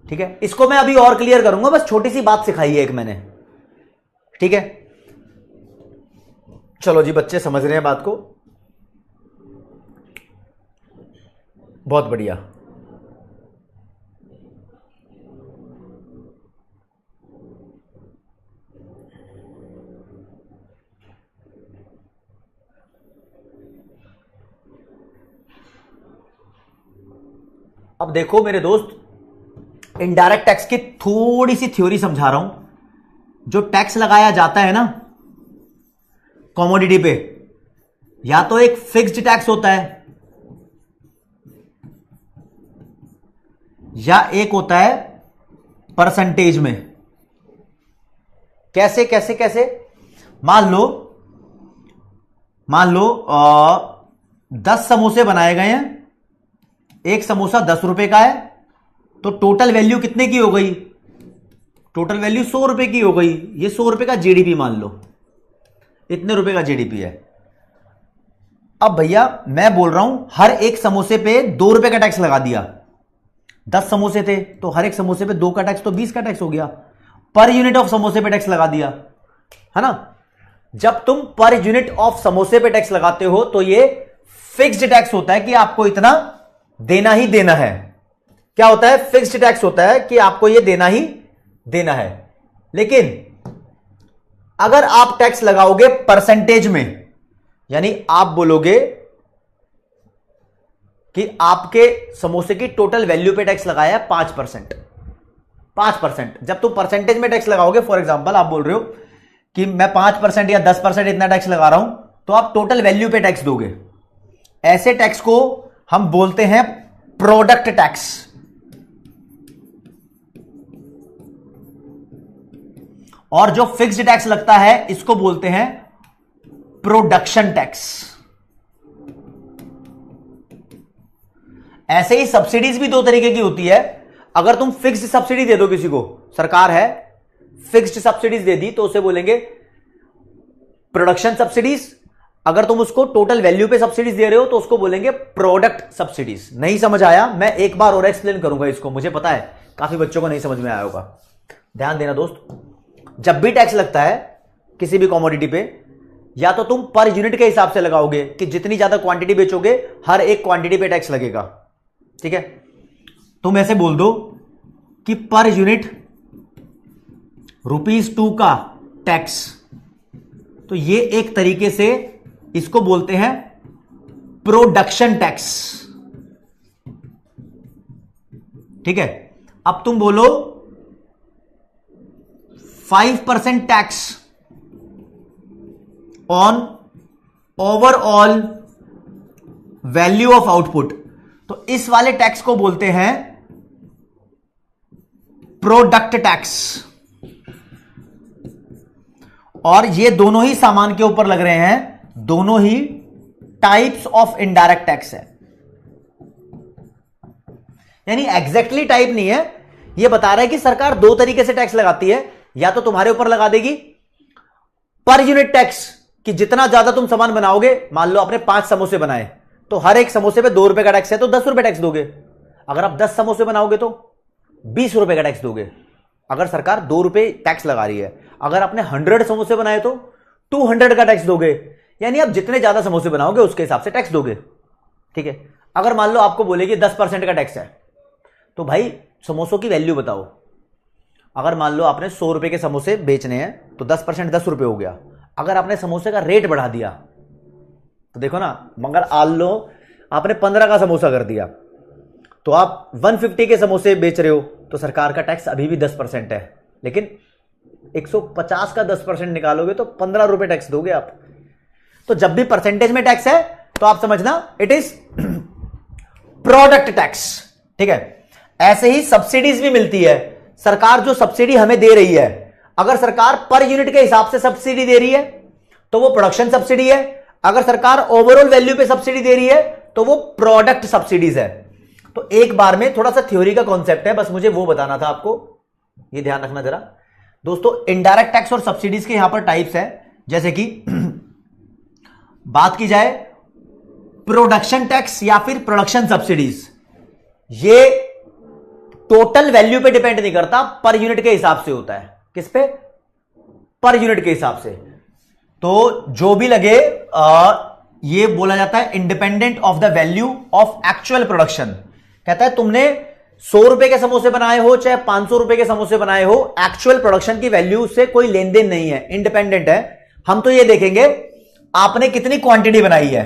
ठीक है, इसको मैं अभी और क्लियर करूंगा, बस छोटी सी बात सिखाई है एक मैंने, ठीक है। चलो जी, बच्चे समझ रहे हैं बात को, बहुत बढ़िया। अब देखो मेरे दोस्त, इनडायरेक्ट टैक्स की थोड़ी सी थ्योरी समझा रहा हूं। जो टैक्स लगाया जाता है ना कमोडिटी पे, या तो एक फिक्स्ड टैक्स होता है या एक होता है परसेंटेज में। कैसे कैसे कैसे? मान लो 10 समोसे बनाए गए हैं, एक समोसा 10 रुपए का है, तो टोटल वैल्यू कितने की हो गई? टोटल वैल्यू 100 रुपए की हो गई। ये 100 रुपए का जीडीपी मान लो, इतने रुपए का जीडीपी है। अब भैया मैं बोल रहा हूं हर एक समोसे पे 2 रुपए का टैक्स लगा दिया। 10 समोसे थे तो हर एक समोसे पे 2 का टैक्स, तो 20 का टैक्स हो गया। पर यूनिट ऑफ समोसे पे टैक्स लगा दिया, है ना। जब तुम पर यूनिट ऑफ समोसे पे टैक्स लगाते हो तो ये फिक्स्ड टैक्स होता है कि आपको इतना देना ही देना है। क्या होता है? फिक्स्ड टैक्स होता है कि आपको ये देना ही देना है। लेकिन अगर आप टैक्स लगाओगे परसेंटेज में, यानी आप बोलोगे कि आपके समोसे की टोटल वैल्यू पे टैक्स लगाया है 5%। 5%। जब तुम परसेंटेज में टैक्स लगाओगे, फॉर एग्जांपल आप बोल रहे हो कि मैं 5% या 10% इतना टैक्स लगा रहा हूं, तो आप टोटल वैल्यू पे टैक्स दोगे। ऐसे टैक्स को हम बोलते हैं प्रोडक्ट टैक्स। और जो फिक्स्ड टैक्स लगता है इसको बोलते हैं प्रोडक्शन टैक्स। ऐसे ही सब्सिडीज भी 2 तरीके की होती है। अगर तुम फिक्स्ड सब्सिडी दे दो किसी को, सरकार है फिक्स्ड सब्सिडीज दे दी, तो उसे बोलेंगे प्रोडक्शन सब्सिडीज। अगर तुम उसको टोटल वैल्यू पे सब्सिडीज दे रहे हो तो उसको बोलेंगे प्रोडक्ट सब्सिडीज। नहीं समझ आया? मैं एक बार और एक्सप्लेन करूंगा इसको, मुझे पता है काफी बच्चों को नहीं समझ में आया होगा। ध्यान देना दोस्त, जब भी टैक्स लगता है किसी भी कमोडिटी पे, या तो तुम पर यूनिट के हिसाब से लगाओगे कि जितनी ज्यादा क्वांटिटी बेचोगे हर एक क्वांटिटी पे टैक्स लगेगा, ठीक है। तुम ऐसे बोल दो कि पर यूनिट ₹2 का टैक्स, तो ये एक तरीके से इसको बोलते हैं प्रोडक्शन टैक्स, ठीक है। अब तुम बोलो 5% tax on overall value of output, तो इस वाले टैक्स को बोलते हैं प्रोडक्ट टैक्स। और ये दोनों ही सामान के ऊपर लग रहे हैं, दोनों ही टाइप्स ऑफ इनडायरेक्ट टैक्स है। यानी एग्जैक्टली टाइप नहीं है, ये बता रहा है कि सरकार 2 तरीके से टैक्स लगाती है। या तो तुम्हारे ऊपर लगा देगी पर यूनिट टैक्स, कि जितना ज्यादा तुम सामान बनाओगे, मान लो आपने 5 समोसे बनाए तो हर एक समोसे पे 2 रुपए का टैक्स है, तो 10 रुपए टैक्स दोगे। अगर आप 10 समोसे बनाओगे तो 20 रुपए का टैक्स दोगे। अगर सरकार 2 रुपए टैक्स लगा रही है, अगर आपने 100 समोसे बनाए तो 200 का टैक्स दोगे, यानी आप जितने ज्यादा समोसे बनाओगे उसके हिसाब से टैक्स दोगे। ठीक है, अगर मान लो आपको बोलेगी 10% का टैक्स है, तो भाई समोसों की वैल्यू बताओ। अगर मान लो आपने 100 रुपए के समोसे बेचने हैं तो 10% 10 रुपए हो गया। अगर आपने समोसे का रेट बढ़ा दिया तो देखो ना, मगर आल लो आपने 15 का समोसा कर दिया, तो आप 150 के समोसे बेच रहे हो, तो सरकार का टैक्स अभी भी 10% है, लेकिन 150 का 10% निकालोगे तो 15 रुपए टैक्स दोगे आप। तो जब भी परसेंटेज में टैक्स है तो आप समझना इट इज प्रोडक्ट टैक्स। ठीक है, ऐसे ही सब्सिडीज भी मिलती है। सरकार जो सब्सिडी हमें दे रही है, अगर सरकार पर यूनिट के हिसाब से सब्सिडी दे रही है तो वो प्रोडक्शन सब्सिडी है। अगर सरकार ओवरऑल वैल्यू पे सब्सिडी दे रही है तो वो प्रोडक्ट सब्सिडीज है। तो एक बार में थोड़ा सा थ्योरी का कॉन्सेप्ट है, बस मुझे वो बताना था आपको, ये ध्यान रखना जरा दोस्तों। इनडायरेक्ट टैक्स और सब्सिडीज के यहां पर टाइप्स है, जैसे कि बात की जाए प्रोडक्शन टैक्स या फिर प्रोडक्शन सब्सिडीज, ये टोटल वैल्यू पे डिपेंड नहीं करता, पर यूनिट के हिसाब से होता है। किस पे? पर यूनिट के हिसाब से। तो जो भी लगे ये बोला जाता है independent of the value of actual production. कहता है तुमने 100 रुपए के समोसे बनाए हो चाहे 500 रुपए के समोसे बनाए हो, एक्चुअल प्रोडक्शन की वैल्यू से कोई लेन देन नहीं है, इंडिपेंडेंट है। हम तो ये देखेंगे आपने कितनी क्वांटिटी बनाई है,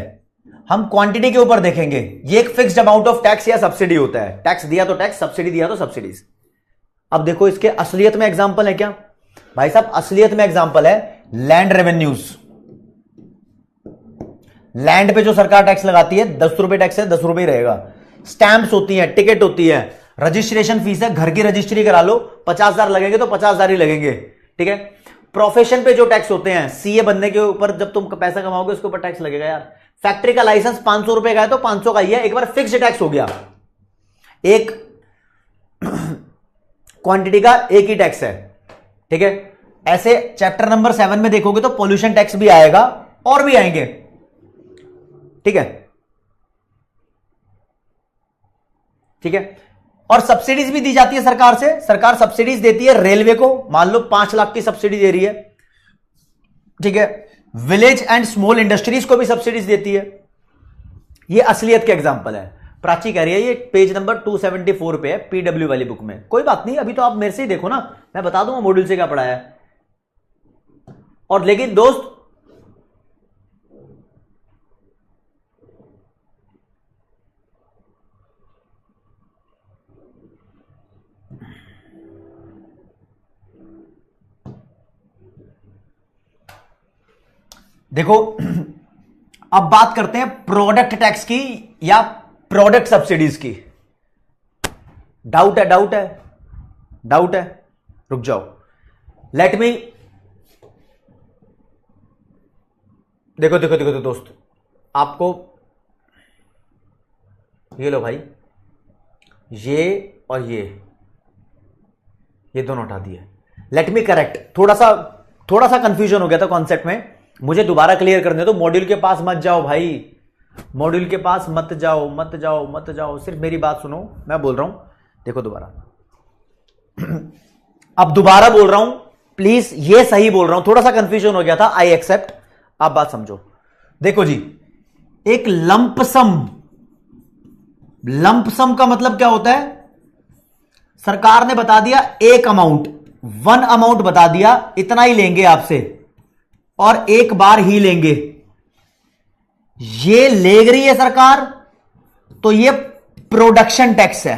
हम क्वांटिटी के ऊपर देखेंगे। ये एक फिक्स्ड अमाउंट ऑफ टैक्स या सब्सिडी होता है। टैक्स दिया तो टैक्स, सब्सिडी दिया तो सब्सिडीज। अब देखो इसके असलियत में एग्जांपल है क्या भाई साहब? असलियत में एग्जांपल है लैंड रेवेन्यूज। लैंड पे जो सरकार टैक्स लगाती है 10 रुपए टैक्स है, 10 रुपए ही रहेगा। स्टैंप्स होती है, टिकट होती है, रजिस्ट्रेशन फीस है, घर की रजिस्ट्री करा लो 50,000 लगेंगे तो 50,000 ही लगेंगे। ठीक है, प्रोफेशन पे जो टैक्स होते हैं, सीए बनने के ऊपर जब तुम पैसा कमाओगे उसके ऊपर टैक्स लगेगा यार। फैक्ट्री का लाइसेंस 500 रुपए का है तो 500 का ही है, एक बार फिक्स्ड टैक्स हो गया। एक क्वांटिटी का एक ही टैक्स है। ठीक है, ऐसे चैप्टर नंबर 7 में देखोगे तो पोल्यूशन टैक्स भी आएगा और भी आएंगे। ठीक है, ठीक है, और सब्सिडीज भी दी जाती है सरकार से। सरकार सब्सिडीज देती है रेलवे को, मान लो 5 लाख की सब्सिडी दे रही है। ठीक है, विलेज एंड स्मॉल इंडस्ट्रीज को भी सब्सिडीज देती है। ये असलियत के एग्जांपल है। प्राची कह रही है ये पेज नंबर 274 पे है पीडब्ल्यू वाली बुक में। कोई बात नहीं, अभी तो आप मेरे से ही देखो ना, मैं बता दूंगा मॉड्यूल से क्या पढ़ाया है। और लेकिन दोस्त देखो, अब बात करते हैं प्रोडक्ट टैक्स की या प्रोडक्ट सब्सिडीज की। डाउट है, डाउट है, डाउट है? रुक जाओ, लेट मी देखो देखो देखो तो दोस्त, आपको ये लो भाई, ये और ये दोनों हटा दिए। लेट मी करेक्ट, थोड़ा सा कंफ्यूजन हो गया था कॉन्सेप्ट में, मुझे दोबारा क्लियर करने दो। मॉड्यूल के पास मत जाओ भाई, मॉड्यूल के पास मत जाओ, मत जाओ, मत जाओ, सिर्फ मेरी बात सुनो, मैं बोल रहा हूं। देखो दोबारा, अब दोबारा बोल रहा हूं प्लीज, ये सही बोल रहा हूं, थोड़ा सा कंफ्यूजन हो गया था, आई एक्सेप्ट। आप बात समझो। देखो जी, एक लंप सम का मतलब क्या होता है? सरकार ने बता दिया एक अमाउंट, वन अमाउंट बता दिया, इतना ही लेंगे आपसे और एक बार ही लेंगे। ये ले रही है सरकार तो ये प्रोडक्शन टैक्स है।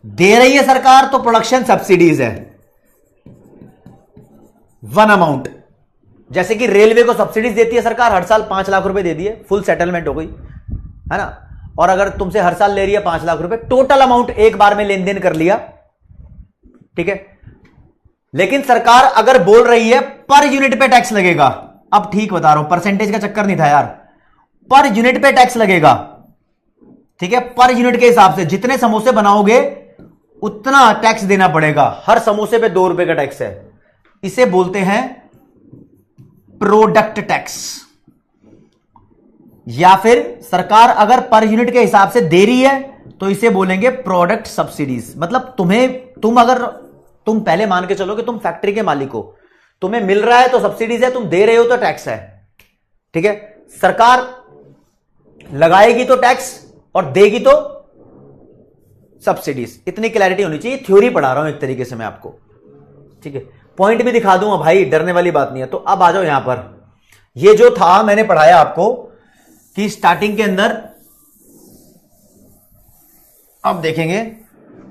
दे रही है सरकार तो प्रोडक्शन सब्सिडीज है। वन अमाउंट, जैसे कि रेलवे को सब्सिडीज देती है सरकार, हर साल 5 लाख रुपए दे दिए, फुल सेटलमेंट हो गई, है ना। और अगर तुमसे हर साल ले रही है 5 लाख रुपए, टोटल अमाउंट एक बार में लेन देन कर लिया। ठीक है, लेकिन सरकार अगर बोल रही है पर यूनिट पे टैक्स लगेगा, अब ठीक बता रहा हूं, परसेंटेज का चक्कर नहीं था यार, पर यूनिट पे टैक्स लगेगा। ठीक है, पर यूनिट के हिसाब से जितने समोसे बनाओगे उतना टैक्स देना पड़ेगा। हर समोसे पे 2 रुपए का टैक्स है। इसे बोलते हैं प्रोडक्ट टैक्स। या फिर सरकार अगर पर यूनिट के हिसाब से दे रही है तो इसे बोलेंगे प्रोडक्ट सब्सिडीज। मतलब तुम पहले मान के चलो कि तुम फैक्ट्री के मालिक हो, तुम्हें मिल रहा है तो सब्सिडीज है, तुम दे रहे हो तो टैक्स है। ठीक है, सरकार लगाएगी तो टैक्स और देगी तो सब्सिडीज। इतनी क्लैरिटी होनी चाहिए। थ्योरी पढ़ा रहा हूं एक तरीके से मैं आपको। ठीक है, पॉइंट भी दिखा दूंगा भाई, डरने वाली बात नहीं है। तो अब आ जाओ यहां पर। ये जो था मैंने पढ़ाया आपको कि स्टार्टिंग के अंदर, अब देखेंगे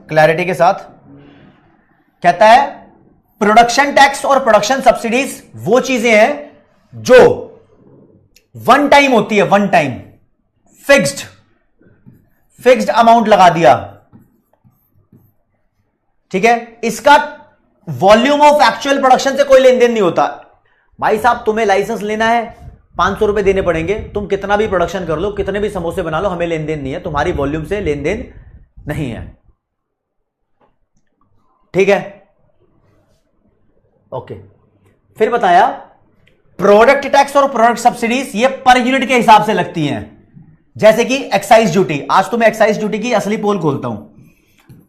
क्लैरिटी के साथ, कहता है प्रोडक्शन टैक्स और प्रोडक्शन सब्सिडीज वो चीजें हैं जो वन टाइम होती है, वन टाइम फिक्स्ड अमाउंट लगा दिया। ठीक है, इसका वॉल्यूम ऑफ एक्चुअल प्रोडक्शन से कोई लेन देन नहीं होता। भाई साहब, तुम्हें लाइसेंस लेना है, 500 रुपए देने पड़ेंगे, तुम कितना भी प्रोडक्शन कर लो, कितने भी समोसे बना लो, हमें लेन देन नहीं है, तुम्हारी वॉल्यूम से लेन देन नहीं है। ठीक है, ओके। फिर बताया प्रोडक्ट टैक्स और प्रोडक्ट सब्सिडीज ये पर यूनिट के हिसाब से लगती हैं। जैसे कि एक्साइज ड्यूटी। आज तो मैं एक्साइज ड्यूटी की असली पोल खोलता हूं।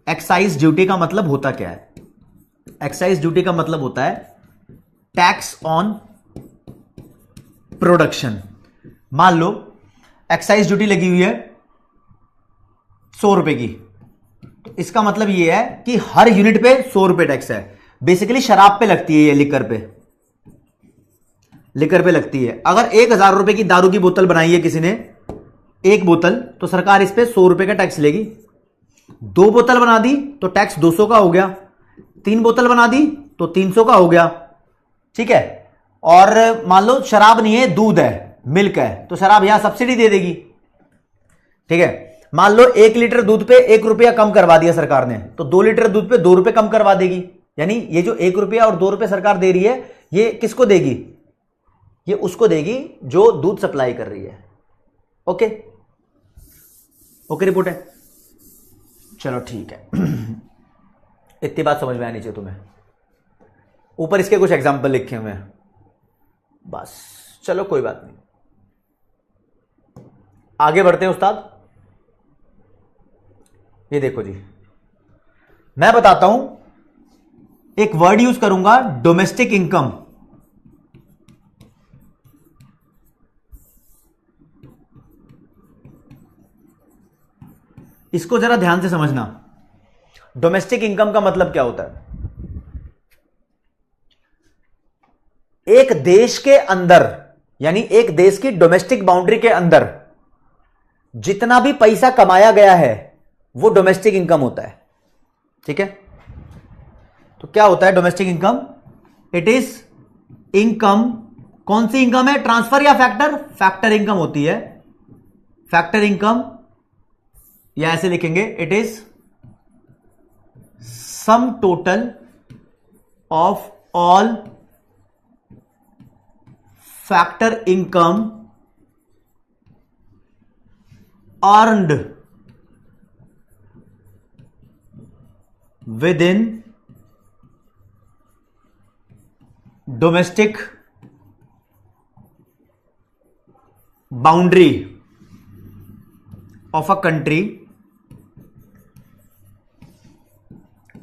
एक्साइज ड्यूटी का मतलब होता क्या है? एक्साइज ड्यूटी का मतलब होता है टैक्स ऑन प्रोडक्शन। मान लो एक्साइज ड्यूटी लगी हुई है 100 रुपए की, तो इसका मतलब यह है कि हर यूनिट पे 100 रुपए टैक्स है। बेसिकली शराब पे लगती है ये, लिकर पे लगती है। अगर 1000 रुपए की दारू की बोतल बनाई है किसी ने, एक बोतल, तो सरकार इस पे 100 रुपए का टैक्स लेगी। 2 बोतल बना दी तो टैक्स 200 का हो गया। 3 बोतल बना दी तो 300 का हो गया। ठीक है, और मान लो शराब नहीं है, दूध है, मिल्क है, तो शराब यहां सब्सिडी दे देगी। ठीक है, मान लो 1 लीटर दूध पे 1 रुपया कम करवा दिया सरकार ने, तो 2 लीटर दूध पे 2 रुपए कम करवा देगी। यानी ये जो 1 रुपया और 2 रुपए सरकार दे रही है, ये किसको देगी? ये उसको देगी जो दूध सप्लाई कर रही है। ओके, ओके रिपोर्ट है। चलो ठीक है, इतनी बात समझ में आनी चाहिए तुम्हें। ऊपर इसके कुछ एग्जाम्पल लिखे हुए हैं बस। चलो कोई बात नहीं, आगे बढ़ते हैं उस्ताद। ये देखो जी, मैं बताता हूं, एक वर्ड यूज करूंगा, डोमेस्टिक इनकम। इसको जरा ध्यान से समझना। डोमेस्टिक इनकम का मतलब क्या होता है? एक देश के अंदर, यानी एक देश की डोमेस्टिक बाउंड्री के अंदर जितना भी पैसा कमाया गया है वो डोमेस्टिक इनकम होता है। ठीक है, तो क्या होता है domestic income? It is income. कौन सी इनकम है? ट्रांसफर या फैक्टर? फैक्टर इनकम होती है। फैक्टर इनकम, या ऐसे लिखेंगे, it is sum total of all factor income earned within domestic boundary of a country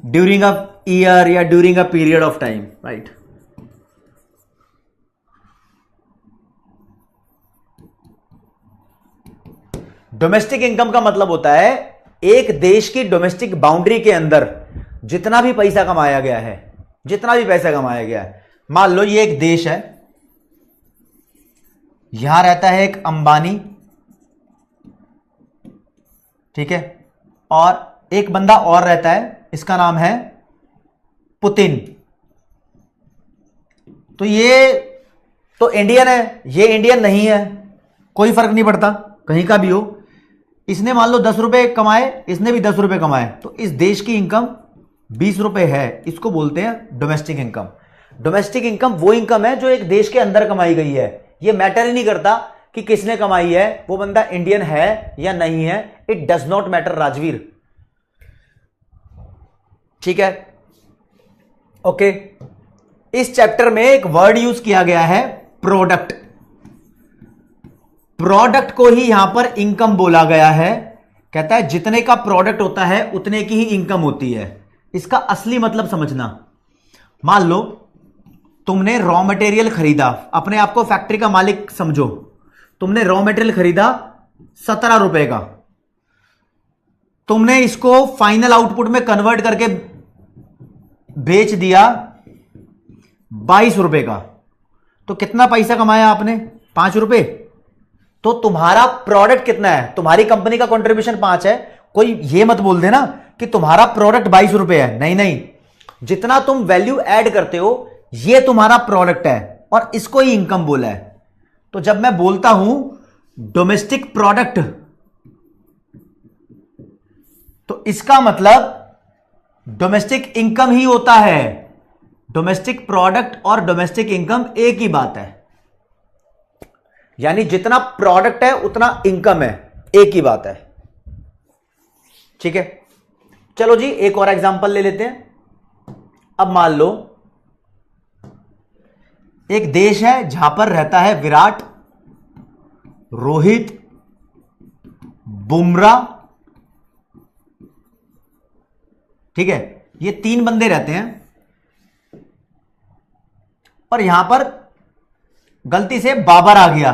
during a year या during a period of time, right. Domestic income का मतलब होता है एक देश की डोमेस्टिक बाउंड्री के अंदर जितना भी पैसा कमाया गया है, जितना भी पैसा कमाया गया है। मान लो ये एक देश है, यहां रहता है एक अंबानी, ठीक है, और एक बंदा और रहता है, इसका नाम है पुतिन। तो ये तो इंडियन है, ये इंडियन नहीं है, कोई फर्क नहीं पड़ता कहीं का भी हो। इसने मान लो 10 रुपए कमाए, इसने भी 10 रुपए कमाए, तो इस देश की इनकम 20 रुपए है। इसको बोलते हैं डोमेस्टिक इनकम। डोमेस्टिक इनकम वो इनकम है जो एक देश के अंदर कमाई गई है। ये मैटर ही नहीं करता कि किसने कमाई है, वो बंदा इंडियन है या नहीं है, it does not matter Rajveer. ठीक है, ओके। इस चैप्टर में एक वर्ड यूज किया गया है, प्रोडक्ट। प्रोडक्ट को ही यहां पर इनकम बोला गया है कहता है जितने का प्रोडक्ट होता है उतने की ही इनकम होती है। इसका असली मतलब समझना, मान लो तुमने रॉ मटेरियल खरीदा, अपने आप को फैक्ट्री का मालिक समझो, तुमने रॉ मटेरियल खरीदा 17 रुपए का, तुमने इसको फाइनल आउटपुट में कन्वर्ट करके बेच दिया 22 रुपए का, तो कितना पैसा कमाया आपने? 5 रुपए। तो तुम्हारा प्रोडक्ट कितना है? तुम्हारी कंपनी का कंट्रीब्यूशन 5 है। कोई ये मत बोल देना कि तुम्हारा प्रोडक्ट 22 रुपए है, नहीं नहीं, जितना तुम वैल्यू ऐड करते हो ये तुम्हारा प्रोडक्ट है और इसको ही इनकम बोला है। तो जब मैं बोलता हूं डोमेस्टिक प्रोडक्ट, तो इसका मतलब डोमेस्टिक इनकम ही होता है। डोमेस्टिक प्रोडक्ट और डोमेस्टिक इनकम एक ही बात है, यानी जितना प्रोडक्ट है उतना इनकम है, एक ही बात है। ठीक है, चलो जी एक और एग्जांपल ले लेते हैं। अब मान लो एक देश है जहां पर रहता है विराट, रोहित, बुमराह, ठीक है, ये 3 बंदे रहते हैं और यहां पर गलती से बाबर आ गया,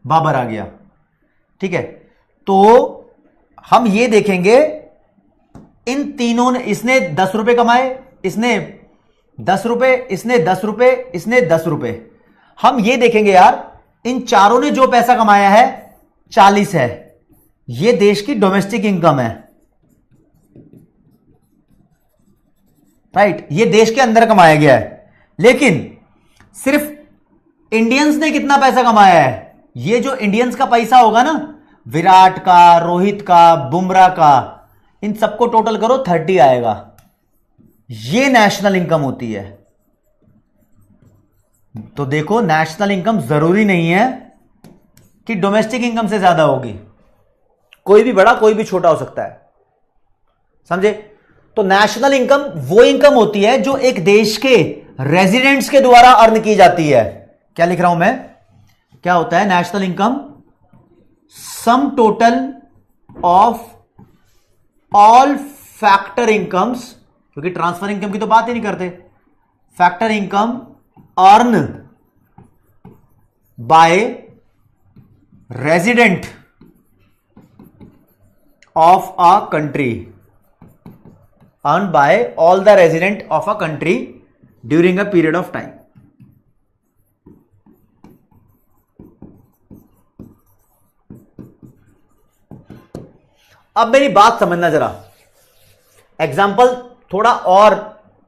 बाबर आ गया, ठीक है। तो हम ये देखेंगे इन तीनों ने, इसने 10 रुपए कमाए, इसने 10 रुपए, इसने 10 रुपए, इसने 10 रुपए। हम ये देखेंगे यार इन चारों ने जो पैसा कमाया है 40 है, ये देश की डोमेस्टिक इनकम है, राइट, ये देश के अंदर कमाया गया है। लेकिन सिर्फ इंडियंस ने कितना पैसा कमाया है? ये जो इंडियंस का पैसा होगा ना, विराट का, रोहित का, बुमराह का, इन सबको टोटल करो 30 आएगा। ये नेशनल इनकम होती है। तो देखो नेशनल इनकम जरूरी नहीं है कि डोमेस्टिक इनकम से ज्यादा होगी, कोई भी बड़ा कोई भी छोटा हो सकता है, समझे। तो नेशनल इनकम वो इनकम होती है जो एक देश के रेजिडेंट्स के द्वारा अर्न की जाती है। क्या लिख रहा हूं मैं? क्या होता है national income? Some total of all factor incomes, क्योंकि ट्रांसफर इनकम की तो बात ही नहीं करते, factor income earn by resident of a country, earned by all the resident of a country during a period of time. अब मेरी बात समझना जरा, एग्जाम्पल थोड़ा और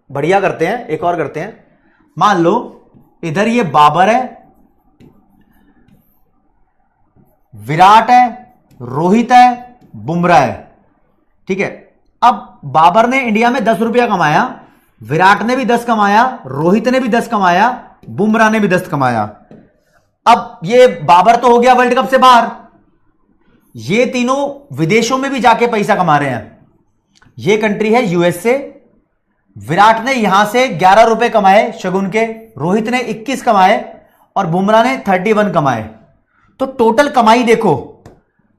बढ़िया करते हैं, एक और करते हैं। मान लो इधर ये बाबर है, विराट है, रोहित है, बुमराह है, ठीक है। अब बाबर ने इंडिया में 10 रुपया कमाया, विराट ने भी 10 कमाया, रोहित ने भी 10 कमाया, बुमराह ने भी 10 कमाया। अब ये बाबर तो हो गया वर्ल्ड कप से बाहर, ये तीनों विदेशों में भी जाके पैसा कमा रहे हैं। ये कंट्री है यूएसए, विराट ने यहां से 11 रुपए कमाए शगुन के, रोहित ने 21 कमाए और बुमराह ने 31 कमाए। तो टोटल कमाई देखो,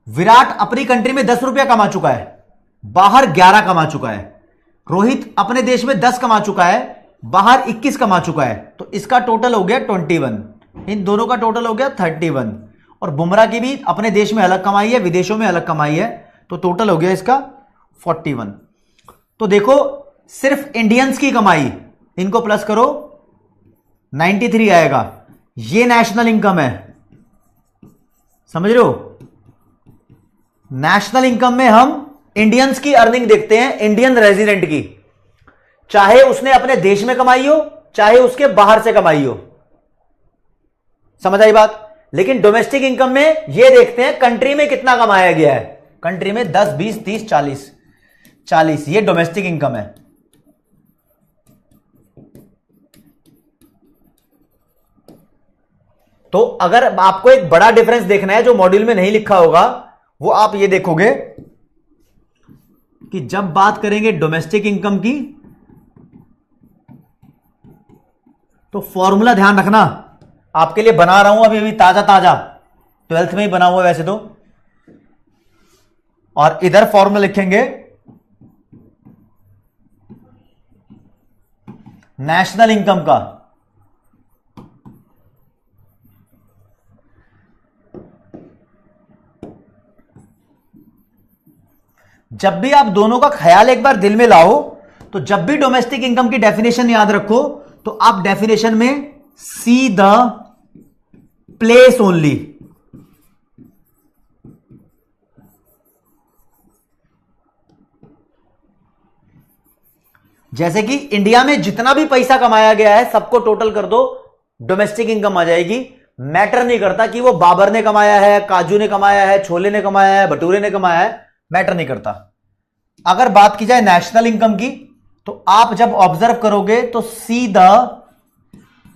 विराट अपनी कंट्री में 10 रुपया कमा चुका है, बाहर 11 कमा चुका है, रोहित अपने देश में 10 कमा चुका है, बाहर 21 कमा चुका है। तो इसका टोटल हो गया 21, इन दोनों का टोटल हो गया 31, और बुमराह की भी अपने देश में अलग कमाई है, विदेशों में अलग कमाई है, तो टोटल हो गया इसका 41। तो देखो सिर्फ इंडियंस की कमाई, इनको प्लस करो 93 आएगा, ये नेशनल इनकम है, समझ रहे हो। नेशनल इनकम में हम इंडियंस की अर्निंग देखते हैं, इंडियन रेजिडेंट की, चाहे उसने अपने देश में कमाई हो चाहे उसके बाहर से कमाई हो, समझ आई बात। लेकिन डोमेस्टिक इनकम में यह देखते हैं कंट्री में कितना कमाया गया है, कंट्री में 10, 20, 30, 40, ये डोमेस्टिक इनकम है। तो अगर आपको एक बड़ा डिफरेंस देखना है जो मॉड्यूल में नहीं लिखा होगा, वो आप ये देखोगे कि जब बात करेंगे डोमेस्टिक इनकम की तो फॉर्मूला ध्यान रखना, आपके लिए बना रहा हूं अभी अभी ताजा ताजा, 12th में ही बना हुआ है वैसे तो। और इधर फॉर्मूला लिखेंगे नेशनल इनकम का। जब भी आप दोनों का ख्याल एक बार दिल में लाओ, तो जब भी डोमेस्टिक इनकम की डेफिनेशन याद रखो, तो आप डेफिनेशन में सी द प्लेस ओनली। जैसे कि इंडिया में जितना भी पैसा कमाया गया है सबको टोटल कर दो, डोमेस्टिक इनकम आ जाएगी। मैटर नहीं करता कि वो बाबर ने कमाया है, काजू ने कमाया है, छोले ने कमाया है, भटूरे ने कमाया है, मैटर नहीं करता। अगर बात की जाए नेशनल इनकम की, तो आप जब ऑब्जर्व करोगे तो सी द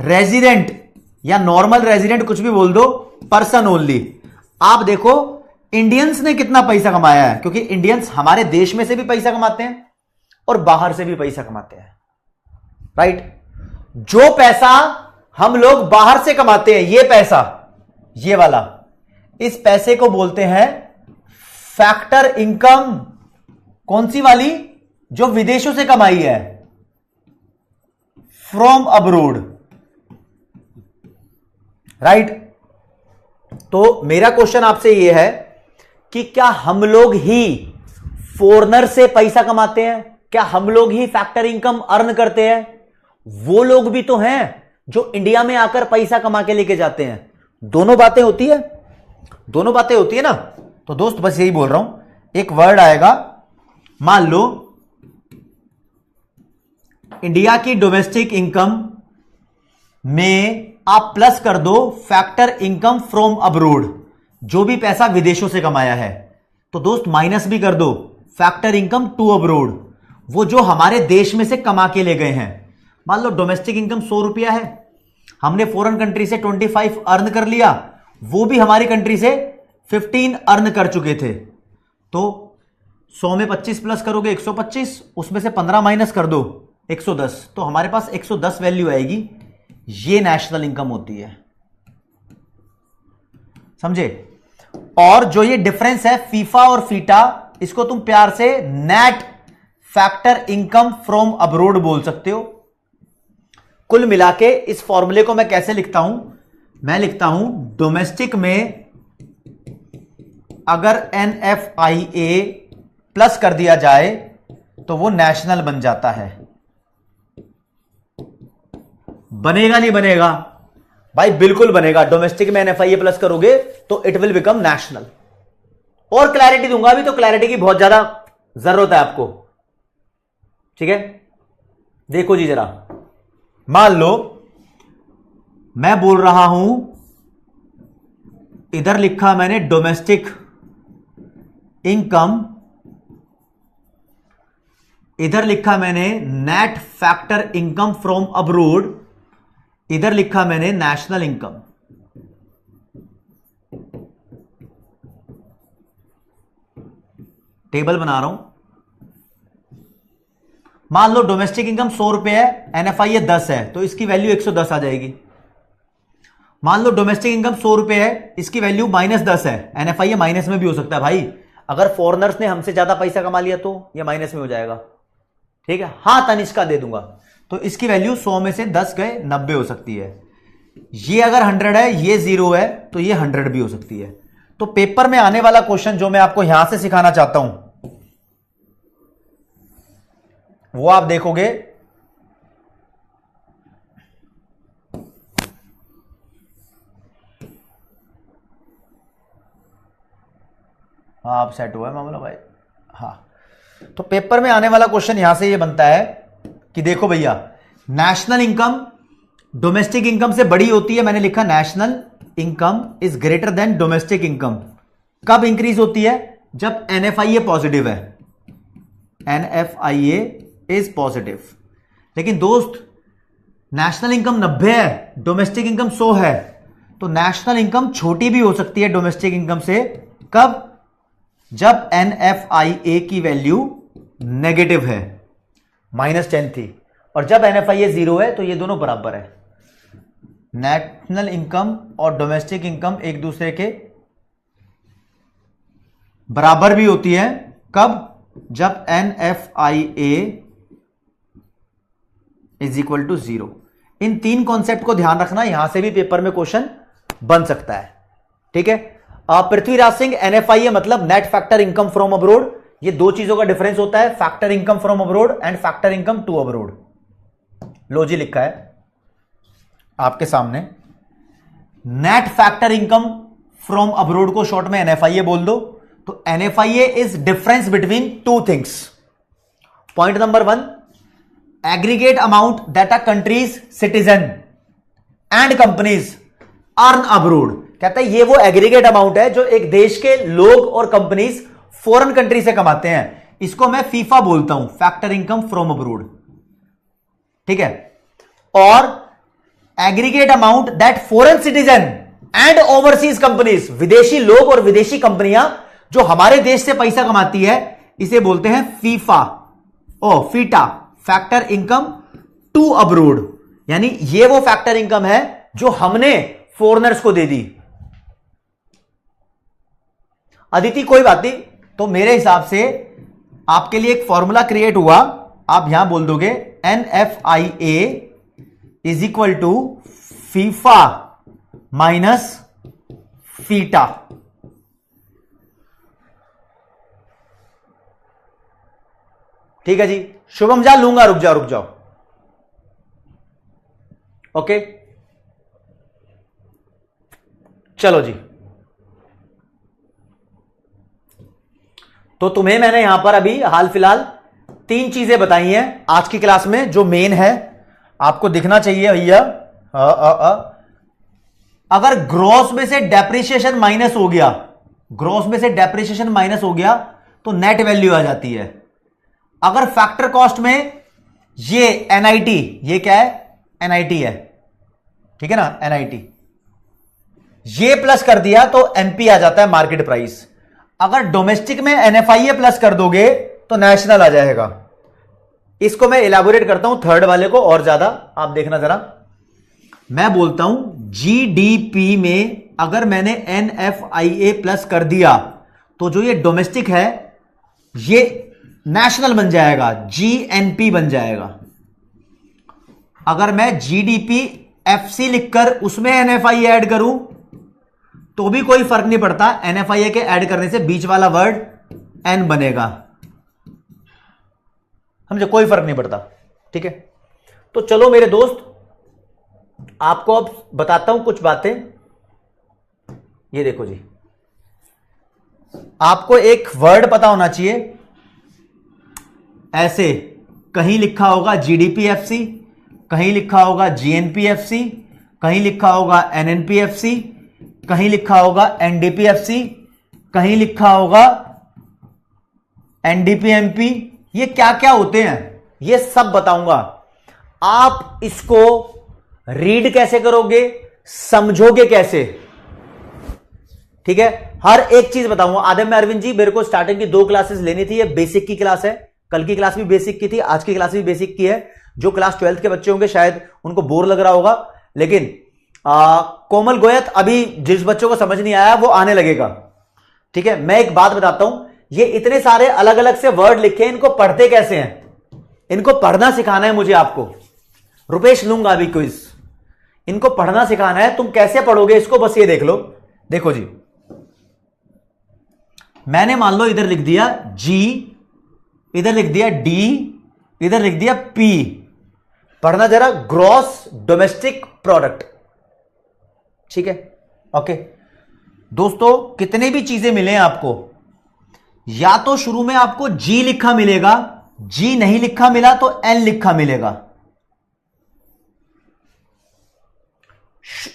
रेजिडेंट या नॉर्मल रेजिडेंट, कुछ भी बोल दो, पर्सन ओनली। आप देखो इंडियंस ने कितना पैसा कमाया है, क्योंकि इंडियंस हमारे देश में से भी पैसा कमाते हैं और बाहर से भी पैसा कमाते हैं, राइट। जो पैसा हम लोग बाहर से कमाते हैं, ये पैसा, ये वाला, इस पैसे को बोलते हैं फैक्टर इनकम। कौन सी वाली? जो विदेशों से कमाई है, फ्रॉम अब्रोड, राइट। तो मेरा क्वेश्चन आपसे यह है कि क्या हम लोग ही फॉरेनर से पैसा कमाते हैं? क्या हम लोग ही फैक्टर इनकम अर्न करते हैं? वो लोग भी तो हैं जो इंडिया में आकर पैसा कमा के लेके जाते हैं। दोनों बातें होती है, दोनों बातें होती है ना। तो दोस्त बस यही बोल रहा हूं, एक वर्ड आएगा, मान लो इंडिया की डोमेस्टिक इनकम में आप प्लस कर दो फैक्टर इनकम फ्रॉम अब्रोड, जो भी पैसा विदेशों से कमाया है। तो दोस्त माइनस भी कर दो फैक्टर इनकम टू अब्रोड, वो जो हमारे देश में से कमा के ले गए हैं। मान लो डोमेस्टिक इनकम 100 रुपया है, हमने फॉरेन कंट्री से 25 अर्न कर लिया, वो भी हमारी कंट्री से 15 अर्न कर चुके थे। तो 100 में 25 प्लस करोगे 125, उसमें से 15 माइनस कर दो 110, तो हमारे पास 110 वैल्यू आएगी। ये नेशनल इनकम होती है, समझे। और जो ये डिफरेंस है फीफा और फीटा, इसको तुम प्यार से net factor income from abroad बोल सकते हो। कुल मिला के इस फॉर्मूले को मैं कैसे लिखता हूं? मैं लिखता हूं डोमेस्टिक में अगर NFIA प्लस कर दिया जाए तो वो नेशनल बन जाता है। बनेगा नहीं बनेगा? भाई बिल्कुल बनेगा। डोमेस्टिक में NFIA प्लस करोगे तो इट विल बिकम नेशनल। और क्लैरिटी दूंगा, अभी तो क्लैरिटी की बहुत ज्यादा जरूरत है आपको, ठीक है। देखो जी जरा, मान लो मैं बोल रहा हूं, इधर लिखा मैंने डोमेस्टिक इनकम, इधर लिखा मैंने net factor income from abroad, इधर लिखा मैंने नेशनल इनकम। टेबल बना रहा हूं। मान लो डोमेस्टिक इनकम 100 रुपए है, NFIA 10 है, तो इसकी वैल्यू 110 आ जाएगी। मान लो डोमेस्टिक इनकम 100 रुपए है, इसकी वैल्यू -10 है। NFIA माइनस में भी हो सकता है भाई, अगर फॉरेनर्स ने हमसे ज्यादा पैसा कमा लिया तो ये माइनस में हो जाएगा, ठीक है। हाँ तनिष्का दे दूंगा, तो इसकी वैल्यू 100 में से 10 गए 90 हो सकती है। ये अगर 100 है, ये 0 है, तो ये 100 भी हो सकती है। तो पेपर में आने वाला क्वेश्चन जो मैं आपको यहां से सिखाना चाहता हूं, वो आप देखोगे, हाँ आप सेट हुआ है मामला भाई। हाँ, तो पेपर में आने वाला क्वेश्चन यहां से ये बनता है कि देखो भैया, नेशनल इनकम डोमेस्टिक इनकम से बड़ी होती है। मैंने लिखा national income is greater than domestic income. कब इंक्रीज होती है? जब NFIA पॉजिटिव है, NFIA इज पॉजिटिव। लेकिन दोस्त नेशनल इनकम 90 है, डोमेस्टिक इनकम 100 है, तो नेशनल इनकम छोटी भी हो सकती है डोमेस्टिक इनकम से। कब? जब NFIA की वैल्यू नेगेटिव है, -10 थी, और जब NFIA 0 है तो ये दोनों बराबर है। नेशनल इनकम और डोमेस्टिक इनकम एक दूसरे के बराबर भी होती है कब? जब NFIA is equal to 0। In 3 concept को ध्यान रखना, यहां से भी पेपर में क्वेश्चन बन सकता है। ठीक है, पृथ्वीराज सिंह, NFIA मतलब net factor income from abroad. ये 2 चीजों का डिफरेंस होता है, factor income from abroad and factor income to abroad. लो जी, लिखा है आपके सामने, net factor income from abroad को शॉर्ट में NFIA बोल दो। तो NFIA is difference between 2 things. Point number 1, aggregate amount that a country's citizen and companies earn abroad. कहता है ये वो एग्रीगेट अमाउंट है जो एक देश के लोग और कंपनीज फॉरेन कंट्री से कमाते हैं। इसको मैं फीफा बोलता हूं, फैक्टर इनकम फ्रॉम अब्रोड। ठीक है, और aggregate amount that foreign citizen and overseas companies, विदेशी लोग और विदेशी कंपनियां जो हमारे देश से पैसा कमाती है, इसे बोलते हैं FIFA FITA, factor income to abroad. यानी ये वो फैक्टर इनकम है जो हमने फॉरेनर्स को दे दी। अदिति कोई बात नहीं, तो मेरे हिसाब से आपके लिए एक फॉर्मूला क्रिएट हुआ, आप यहां बोल दोगे NFIA is equal to FIFA minus FITA. ठीक है जी, शुभम जा लूंगा, रुक जाओ। ओके, चलो जी। तो तुम्हें मैंने यहां पर अभी हाल फिलहाल 3 चीजें बताई हैं आज की क्लास में, जो मेन है आपको दिखना चाहिए भैया। अगर ग्रॉस में से डेप्रिसिएशन माइनस हो गया, ग्रॉस में से डेप्रिसिएशन माइनस हो गया तो नेट वैल्यू आ जाती है। अगर फैक्टर कॉस्ट में ये NIT, ये क्या है? NIT है, ठीक है ना, NIT, ये प्लस कर दिया तो MP आ जाता है, मार्केट प्राइस। अगर डोमेस्टिक में NFIA प्लस कर दोगे तो नेशनल आ जाएगा। इसको मैं इलैबोरेट करता हूं थर्ड वाले को और ज्यादा, आप देखना जरा। मैं बोलता हूं GDP में अगर मैंने NFIA प्लस कर दिया तो जो ये डोमेस्टिक है ये नेशनल बन जाएगा, GNP बन जाएगा। अगर मैं GDP FC लिखकर उसमें NFIA ऐड करूं तो भी कोई फर्क नहीं पड़ता, NFIA के ऐड करने से बीच वाला वर्ड N बनेगा, समझे, कोई फर्क नहीं पड़ता। ठीक है, तो चलो मेरे दोस्त, आपको अब बताता हूं कुछ बातें। ये देखो जी, आपको एक वर्ड पता होना चाहिए, ऐसे कहीं लिखा होगा GDPFC, कहीं लिखा होगा GNPFC, कहीं लिखा होगा NNPFC, कहीं लिखा होगा NDPFC, कहीं लिखा होगा NDPMP। ये क्या क्या होते हैं ये सब बताऊंगा। आप इसको रीड कैसे करोगे, समझोगे कैसे, ठीक है, हर एक चीज बताऊंगा। आदम में अरविंद जी, मेरे को स्टार्टिंग की 2 क्लासेस लेनी थी, ये बेसिक की क्लास है। कल की क्लास भी बेसिक की थी, आज की क्लास भी बेसिक की है। जो क्लास 12th के बच्चे होंगे शायद उनको बोर लग रहा होगा, लेकिन कोमल गोयत, अभी जिस बच्चों को समझ नहीं आया वो आने लगेगा। ठीक है, मैं एक बात बताता हूं, ये इतने सारे अलग अलग से वर्ड लिखे, इनको पढ़ते कैसे हैं, इनको पढ़ना सिखाना है मुझे आपको। रुपेश लूंगा अभी क्विज, इनको पढ़ना सिखाना है। तुम कैसे पढ़ोगे इसको, बस ये देख लो। देखो जी, मैंने मान लो इधर लिख दिया G, इधर लिख दिया D, इधर लिख दिया P। पढ़ना जरा, ग्रॉस डोमेस्टिक प्रोडक्ट। ठीक है, ओके दोस्तों, कितने भी चीजें मिले आपको, या तो शुरू में आपको G लिखा मिलेगा, G नहीं लिखा मिला तो N लिखा मिलेगा।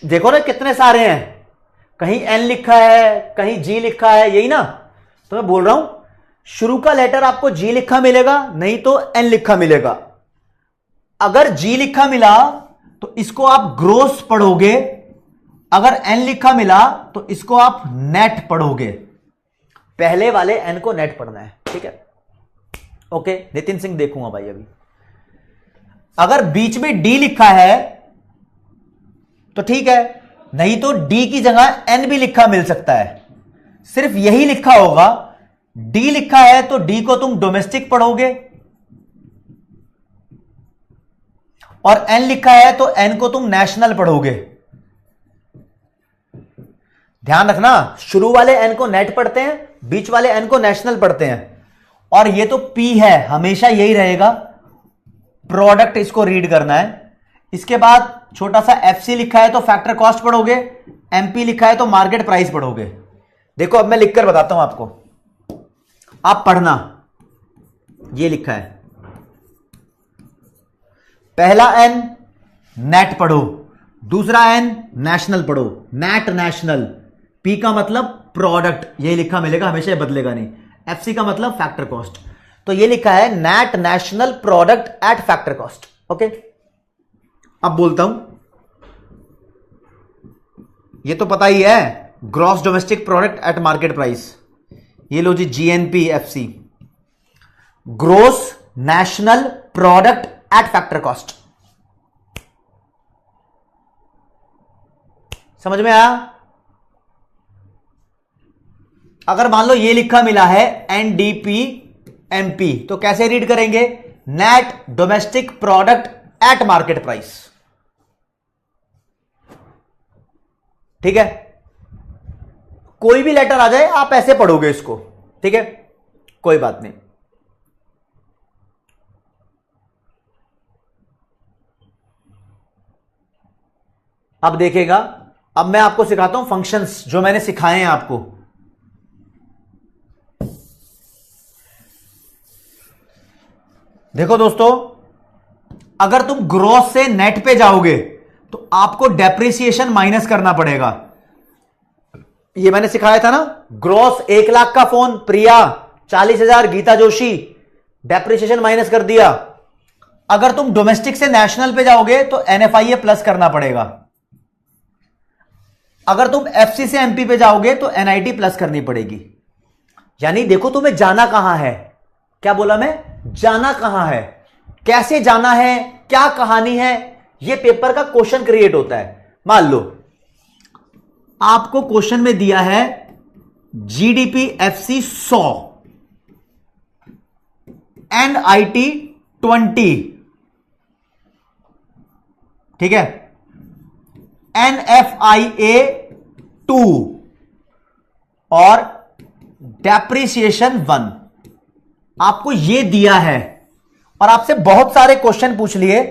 देखो ना कितने सारे हैं, कहीं N लिखा है, कहीं G लिखा है, यही ना। तो मैं बोल रहा हूं शुरू का लेटर आपको G लिखा मिलेगा, नहीं तो N लिखा मिलेगा। अगर G लिखा मिला तो इसको आप ग्रोस पढ़ोगे, अगर N लिखा मिला तो इसको आप नेट पढ़ोगे। पहले वाले N को नेट पढ़ना है, ठीक है, ओके। नितिन सिंह देखूंगा भाई अभी। अगर बीच में D लिखा है तो ठीक है, नहीं तो D की जगह N भी लिखा मिल सकता है। सिर्फ यही लिखा होगा डी लिखा है तो डी को तुम डोमेस्टिक पढ़ोगे, और एन लिखा है तो एन को तुम नेशनल पढ़ोगे। ध्यान रखना, शुरू वाले एन को नेट पढ़ते हैं, बीच वाले एन को नेशनल पढ़ते हैं, और ये तो पी है, हमेशा यही रहेगा, प्रोडक्ट इसको रीड करना है। इसके बाद छोटा सा एफसी लिखा है तो फैक्टर कॉस्ट पढ़ोगे, एमपी लिखा है तो मार्केट प्राइस पढ़ोगे। देखो अब मैं लिखकर बताता हूं आपको, आप पढ़ना। ये लिखा है, पहला एन नेट पढ़ो, दूसरा एन नेशनल पढ़ो, नेट नेशनल। पी का मतलब प्रोडक्ट, ये लिखा मिलेगा, हमेशा ये बदलेगा नहीं। एफसी का मतलब फैक्टर कॉस्ट, तो ये लिखा है net national product at factor cost. Okay, अब बोलता हूं, ये तो पता ही है, gross domestic product at market price. ये लो जी, GNP FC, gross national product at factor cost. समझ में आया? अगर मान लो ये लिखा मिला है एनडीपी एमपी, तो कैसे रीड करेंगे? Net domestic product at market price. ठीक है, कोई भी लेटर आ जाए आप ऐसे पढ़ोगे इसको, ठीक है, कोई बात नहीं। अब देखेगा, अब मैं आपको सिखाता हूं फंक्शंस जो मैंने सिखाए हैं आपको। देखो दोस्तों, अगर तुम ग्रॉस से नेट पे जाओगे तो आपको डेप्रिसिएशन माइनस करना पड़ेगा। ये मैंने सिखाया था ना, ग्रॉस 1 लाख का फोन प्रिया, 40,000 गीता जोशी, डेप्रिसिएशन माइनस कर दिया। अगर तुम डोमेस्टिक से नेशनल पे जाओगे तो एनएफआईए प्लस करना पड़ेगा। अगर तुम एफसी से एमपी पे जाओगे तो एनआईटी प्लस करनी पड़ेगी। यानी देखो तुम्हें जाना कहां है, क्या बोला मैं, जाना कहां है, कैसे जाना है, क्या कहानी है, यह पेपर का क्वेश्चन क्रिएट होता है। मान लो आपको क्वेश्चन में दिया है जीडीपी एफसी 100, एनआईटी 20, ठीक है, एनएफआईए 2 और डेप्रिसिएशन 1। आपको यह दिया है और आपसे बहुत सारे क्वेश्चन पूछ लिए।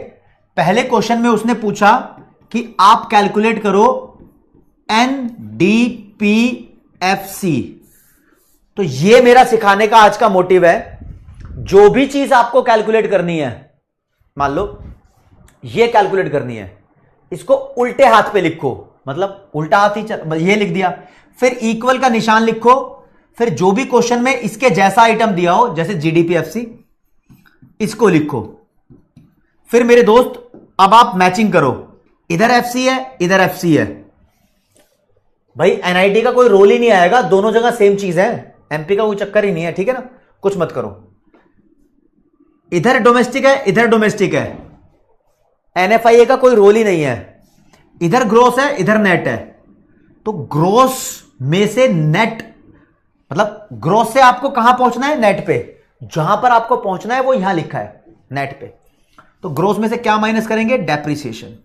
पहले क्वेश्चन में उसने पूछा कि आप कैलकुलेट करो एनडीपीएफसी। तो यह मेरा सिखाने का आज का मोटिव है। जो भी चीज आपको कैलकुलेट करनी है, मान लो यह कैलकुलेट करनी है, इसको उल्टे हाथ पे लिखो, मतलब उल्टा हाथ ही ये लिख दिया, फिर इक्वल का निशान लिखो, फिर जो भी क्वेश्चन में इसके जैसा आइटम दिया हो, जैसे जीडीपीएफसी, इसको लिखो। फिर मेरे दोस्त अब आप मैचिंग करो, इधर एफसी है, इधर एफसी है। भाई एनआईटी का कोई रोल ही नहीं आएगा, दोनों जगह सेम चीज है, एमपी का कोई चक्कर ही नहीं है, ठीक है ना, कुछ मत करो। इधर डोमेस्टिक है, इधर डोमेस्टिक है, एनएफआईए का कोई रोल ही नहीं है। इधर ग्रोस है, इधर नेट है, तो ग्रोस में से नेट, मतलब ग्रोस से आपको कहां पहुंचना है, नेट पे। जहां पर आपको पहुंचना है वो यहां लिखा है, नेट पे। तो ग्रोस में से क्या माइनस करेंगे, डेप्रिसिएशन।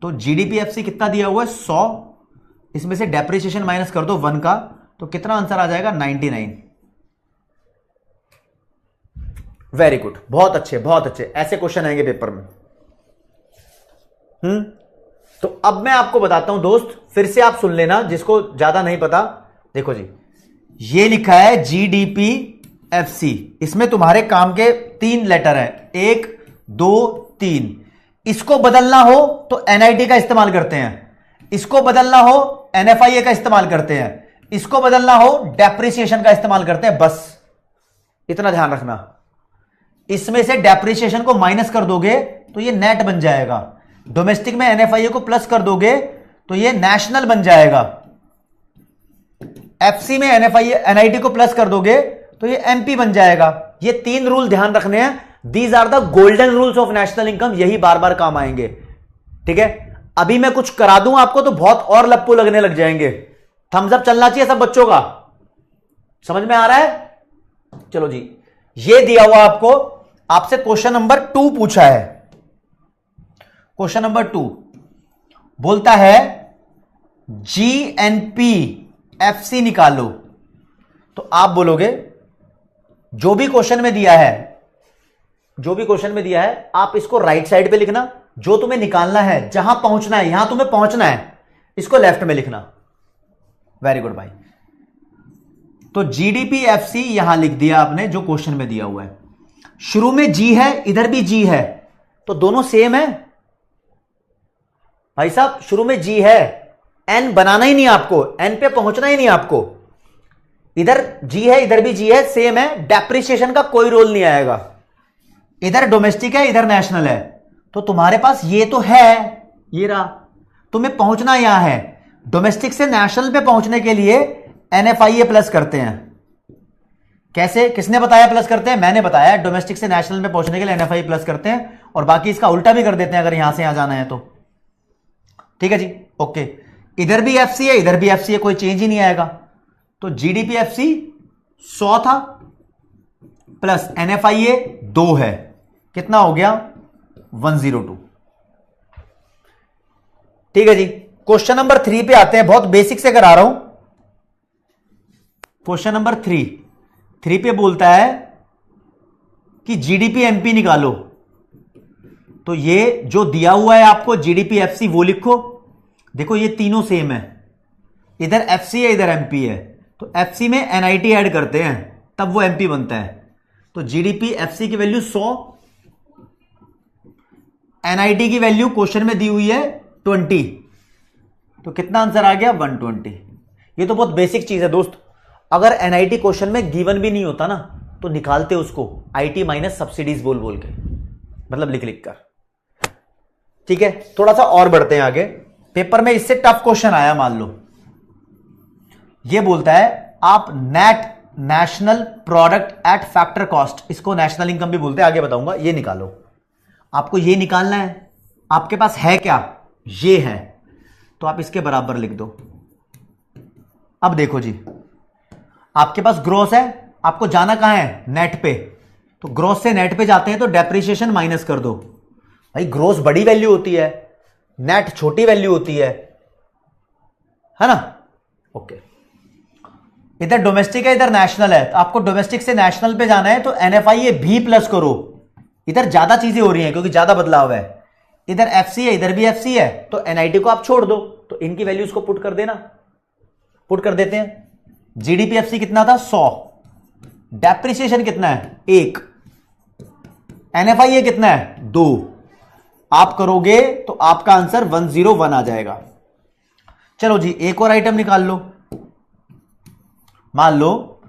तो जीडीपीएफसी कितना दिया हुआ है, 100, इसमें से डेप्रिसिएशन माइनस कर दो 1 का, तो कितना आंसर आ जाएगा, 99। वेरी गुड, बहुत अच्छे, बहुत अच्छे, ऐसे क्वेश्चन आएंगे पेपर में। तो अब मैं आपको बताता हूं दोस्त, फिर से आप सुन लेना जिसको ज्यादा नहीं पता। देखो जी, ये लिखा है जीडीपीएफसी, इसमें तुम्हारे काम के 3 लेटर है, 1 2 3। इसको बदलना हो तो एनआईटी का इस्तेमाल करते हैं, इसको बदलना हो एनएफआईए का इस्तेमाल करते हैं, इसको बदलना हो डेप्रिसिएशन का इस्तेमाल करते हैं। बस इतना ध्यान रखना, इसमें से डेप्रिसिएशन को माइनस कर दोगे तो ये नेट बन जाएगा, डोमेस्टिक में एनएफआईए को प्लस कर दोगे तो ये नेशनल बन जाएगा, एफसी में एनएफआईए एनआईटी को प्लस कर दोगे तो ये एमपी बन जाएगा। ये 3 रूल ध्यान रखने हैं, these are the golden rules of national income, यही बार बार काम आएंगे, ठीक है। अभी मैं कुछ करा दूं आपको तो बहुत और लप्पू लगने लग जाएंगे। थम्स अप चलना चाहिए सब बच्चों का, समझ में आ रहा है? चलो जी, ये दिया हुआ आपको, आपसे क्वेश्चन नंबर 2 पूछा है। क्वेश्चन नंबर 2 बोलता है जीएनपी एफसी निकालो। तो आप बोलोगे जो भी क्वेश्चन में दिया है, जो भी क्वेश्चन में दिया है आप इसको राइट साइड पे लिखना, जो तुम्हें निकालना है, जहां पहुंचना है, यहां तुम्हें पहुंचना है, इसको लेफ्ट में लिखना। वेरी गुड भाई। तो जीडीपी एफसी यहां लिख दिया आपने जो क्वेश्चन में दिया हुआ है। शुरू में जी है, इधर भी जी है, तो दोनों सेम है भाई साहब। शुरू में जी है, एन बनाना ही नहीं आपको, एन पे पहुंचना ही नहीं आपको। इधर जी है, इधर भी जी है, सेम है, डेप्रिसिएशन का कोई रोल नहीं आएगा। इधर डोमेस्टिक है, इधर नेशनल है, तो तुम्हारे पास ये तो है, ये रहा, तुम्हें पहुंचना यहां है। डोमेस्टिक से नेशनल पे पहुंचने के लिए एनएफआईए प्लस करते हैं। कैसे, किसने बताया प्लस करते हैं? मैंने बताया। डोमेस्टिक से नेशनल में पहुंचने के लिए एनएफआईए प्लस करते हैं, और बाकी इसका उल्टा भी कर देते हैं अगर यहां से यहां जाना है तो। ठीक है जी, ओके। इधर भी एफसी है, इधर भी एफसी है, कोई चेंज ही नहीं आएगा। तो जीडीपी एफसी 100 था, प्लस एनएफआईए 2 है, कितना हो गया? 102। ठीक है जी, क्वेश्चन नंबर 3 पे आते हैं। बहुत बेसिक से करा रहा हूं। क्वेश्चन नंबर 3 पे बोलता है कि जीडीपी एमपी निकालो। तो ये जो दिया हुआ है आपको जीडीपी एफसी वो लिखो। देखो ये तीनों सेम है, इधर एफसी है, इधर एमपी है, तो एफसी में एनआईटी ऐड करते हैं तब वो एमपी बनता है। तो जीडीपी एफसी की वैल्यू 100, एनआईटी की वैल्यू क्वेश्चन में दी हुई है 20, तो कितना आंसर आ गया? 120। ये तो बहुत बेसिक चीज है दोस्त। अगर एनआईटी क्वेश्चन में गिवन भी नहीं होता ना तो निकालते उसको आईटी माइनस सब्सिडीज बोल बोल के, मतलब लिख लिख कर। ठीक है, थोड़ा सा और बढ़ते हैं आगे। पेपर में इससे टफ क्वेश्चन आया, मान लो ये बोलता है आप net national product at factor cost, इसको नेशनल इनकम भी बोलते हैं, आगे बताऊंगा, ये निकालो। आपको ये निकालना है। आपके पास है क्या? ये है, तो आप इसके बराबर लिख दो। अब देखो जी, आपके पास ग्रॉस है, आपको जाना कहां है? नेट पे। तो ग्रॉस से नेट पे जाते हैं तो डेप्रिसिएशन माइनस कर दो। भाई ग्रॉस बड़ी वैल्यू होती है, नेट छोटी वैल्यू होती है ना? ओके। इधर डोमेस्टिक है, इधर नेशनल है, तो आपको डोमेस्टिक से नेशनल पे जाना है तो एनएफआईए भी प्लस करो। इधर ज्यादा चीजें हो रही हैं क्योंकि ज्यादा बदलाव है। इधर एफसी है, इधर भी एफसी है, तो एनआईटी को आप छोड़ दो, तो इनकी वैल्यूज को पुट कर देना। पुट कर देते हैं। जीडीपी एफसी कितना था? 100। डेप्रिसिएशन कितना है? 1। एनएफआईए कितना है? 2। आप करोगे तो आपका आंसर 101 आ जाएगा। चलो जी, एक और आइटम निकाल लो। मान लो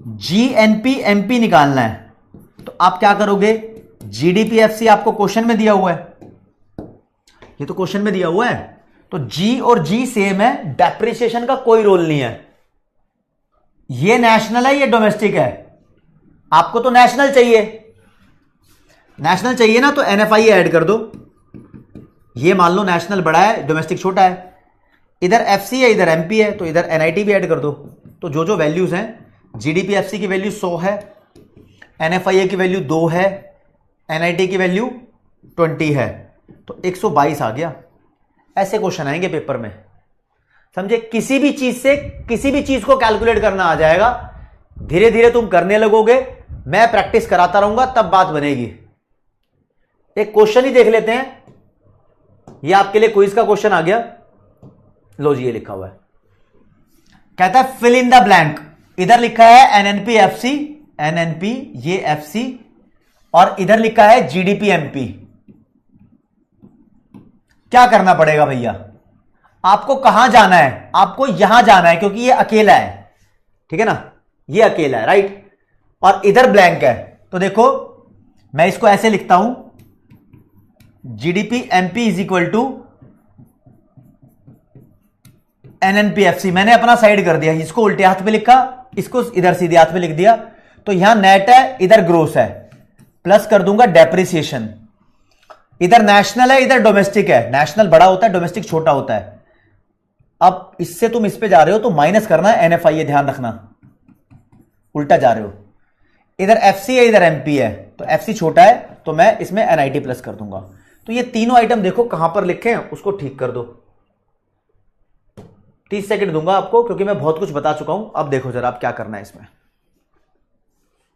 जीएनपी एमपी निकालना है, तो आप क्या करोगे? जीडीपी एफसी आपको क्वेश्चन में दिया हुआ है, ये तो क्वेश्चन में दिया हुआ है, तो जी और जी सेम है, डेप्रिसिएशन का कोई रोल नहीं है। ये नेशनल है, ये डोमेस्टिक है, आपको तो नेशनल चाहिए। नेशनल चाहिए ना, तो एनएफआई ऐड कर दो। ये मान लो नेशनल बड़ा है, डोमेस्टिक छोटा है। इधर एफसी है, इधर एमपी है, तो इधर एनआईटी भी ऐड कर दो। तो जो जो वैल्यूज हैं, जीडीपी एफसी की वैल्यू 100 है, एनएफआईए की वैल्यू 2 है, एनआईटी की वैल्यू 20 है, तो 122 आ गया। ऐसे क्वेश्चन आएंगे पेपर में, समझे? किसी भी चीज से किसी भी चीज को कैलकुलेट करना आ जाएगा। धीरे धीरे तुम करने लगोगे, मैं प्रैक्टिस कराता रहूंगा, तब बात बनेगी। एक क्वेश्चन ही देख लेते हैं। ये आपके लिए क्विज का क्वेश्चन आ गया। लो जी, ये लिखा हुआ है, कहता है फिल इन द ब्लैंक। इधर लिखा है एनएनपी एफसी, एनएनपी ये एफसी, और इधर लिखा है जीडीपी एमपी। क्या करना पड़ेगा भैया? आपको कहां जाना है? आपको यहां जाना है, क्योंकि ये अकेला है, ठीक है ना? ये अकेला है, राइट? और इधर ब्लैंक है। तो देखो, मैं इसको ऐसे लिखता हूं, GDP MP is equal to NNPFC. मैंने अपना साइड कर दिया, इसको उल्टे हाथ में लिखा, इसको इधर सीधे हाथ में लिख दिया। तो यहां नेट है, इधर ग्रोस है, प्लस कर दूंगा डेप्रिसिएशन। इधर नेशनल है, इधर डोमेस्टिक है। नेशनल बड़ा होता है, डोमेस्टिक छोटा होता है। अब इससे तुम इस पे जा रहे हो तो माइनस करना है एनएफआईए, ध्यान रखना, उल्टा जा रहे हो। इधर एफसी है इधर एमपी है, तो एफसी छोटा है तो मैं इसमें एनआईटी प्लस कर दूंगा। तो ये तीनों आइटम देखो कहां पर लिखे हैं, उसको ठीक कर दो। 30 सेकंड दूंगा आपको क्योंकि मैं बहुत कुछ बता चुका हूं। अब देखो जरा आप क्या करना है इसमें,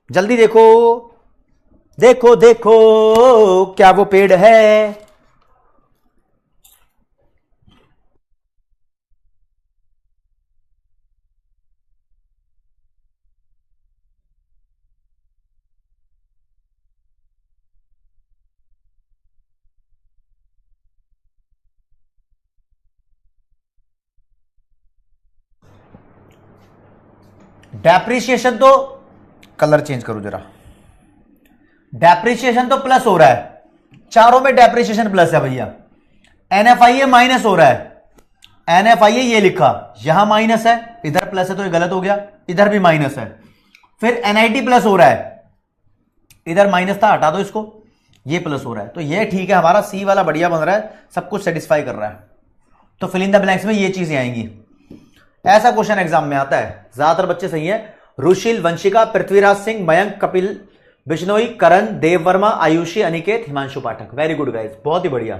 जल्दी देखो देखो देखो क्या वो पेड़ है। डेप्रिसिएशन तो कलर चेंज करो जरा, डेप्रिसिएशन तो प्लस हो रहा है, चारों में डेप्रिसिएशन प्लस है भैया। एनएफआईए माइनस हो रहा है, एनएफआईए ये लिखा यहां माइनस है, इधर प्लस है तो ये गलत हो गया, इधर भी माइनस है। फिर एनआईटी प्लस हो रहा है, इधर माइनस था हटा दो इसको, ये प्लस हो रहा है। तो ये ठीक है, हमारा सी वाला बढ़िया बन रहा है, सब कुछ सेटिस्फाई कर रहा है। तो फिल इन द ब्लैंक्स में ये चीजें आएंगी। ऐसा क्वेश्चन एग्जाम में आता है, ज्यादातर बच्चे सही है। रुशिल, वंशिका, पृथ्वीराज सिंह, मयंक, कपिल, बिश्नोई, करण, देव वर्मा, आयुषी, अनिकेत, हिमांशु पाठक। वेरी गुड गाइस, बहुत ही बढ़िया।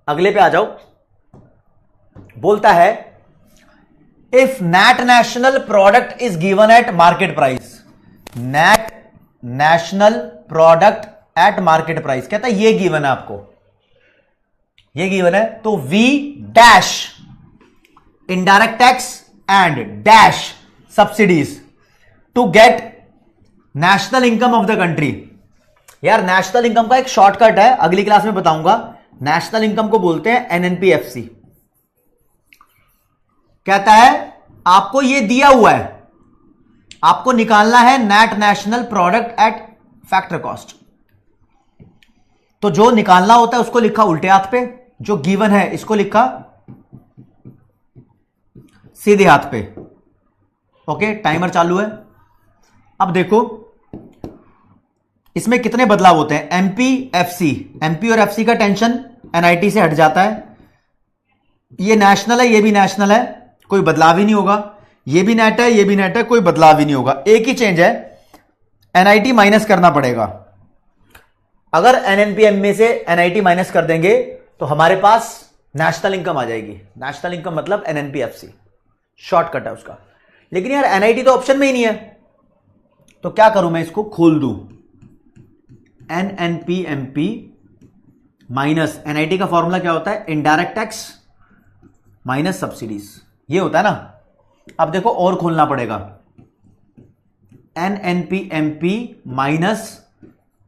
अगले पे आ जाओ। बोलता है if net national product is given at market price, net national product at market price, कहता है ये गिवन है आपको, ये गिवन है। तो we dash indirect tax and dash subsidies to get national income of the country. यार नेशनल इनकम का एक शॉर्टकट है, अगली क्लास में बताऊंगा। नेशनल इनकम को बोलते हैं एनएनपीएफसी। कहता है आपको ये दिया हुआ है, आपको निकालना है net national product at factor cost. तो जो निकालना होता है उसको लिखा उल्टे हाथ पे, जो गिवन है इसको लिखा सीधे हाथ पे। ओके, टाइमर चालू है। अब देखो इसमें कितने बदलाव होते हैं। एमपी एफसी, एमपी और एफसी का टेंशन एनआईटी से हट जाता है। ये नेशनल है, ये भी नेशनल है, कोई बदलाव ही नहीं होगा। ये भी नेट है, ये भी नेट है, कोई बदलाव ही नहीं होगा। एक ही चेंज है, एनआईटी माइनस करना पड़ेगा। अगर एनएनपीएम में से एनआईटी माइनस कर देंगे तो हमारे पास नेशनल इनकम आ जाएगी। नेशनल इनकम मतलब एनएनपीएफसी, शॉर्टकट है उसका। लेकिन यार एनआईटी तो ऑप्शन में ही नहीं है, तो क्या करूं मैं, इसको खोल दूं। एनएनपीएमपी माइनस एनआईटी का फॉर्मूला क्या होता है, इनडायरेक्ट टैक्स माइनस सब्सिडीज, ये होता है ना। अब देखो और खोलना पड़ेगा, एनएनपीएमपी माइनस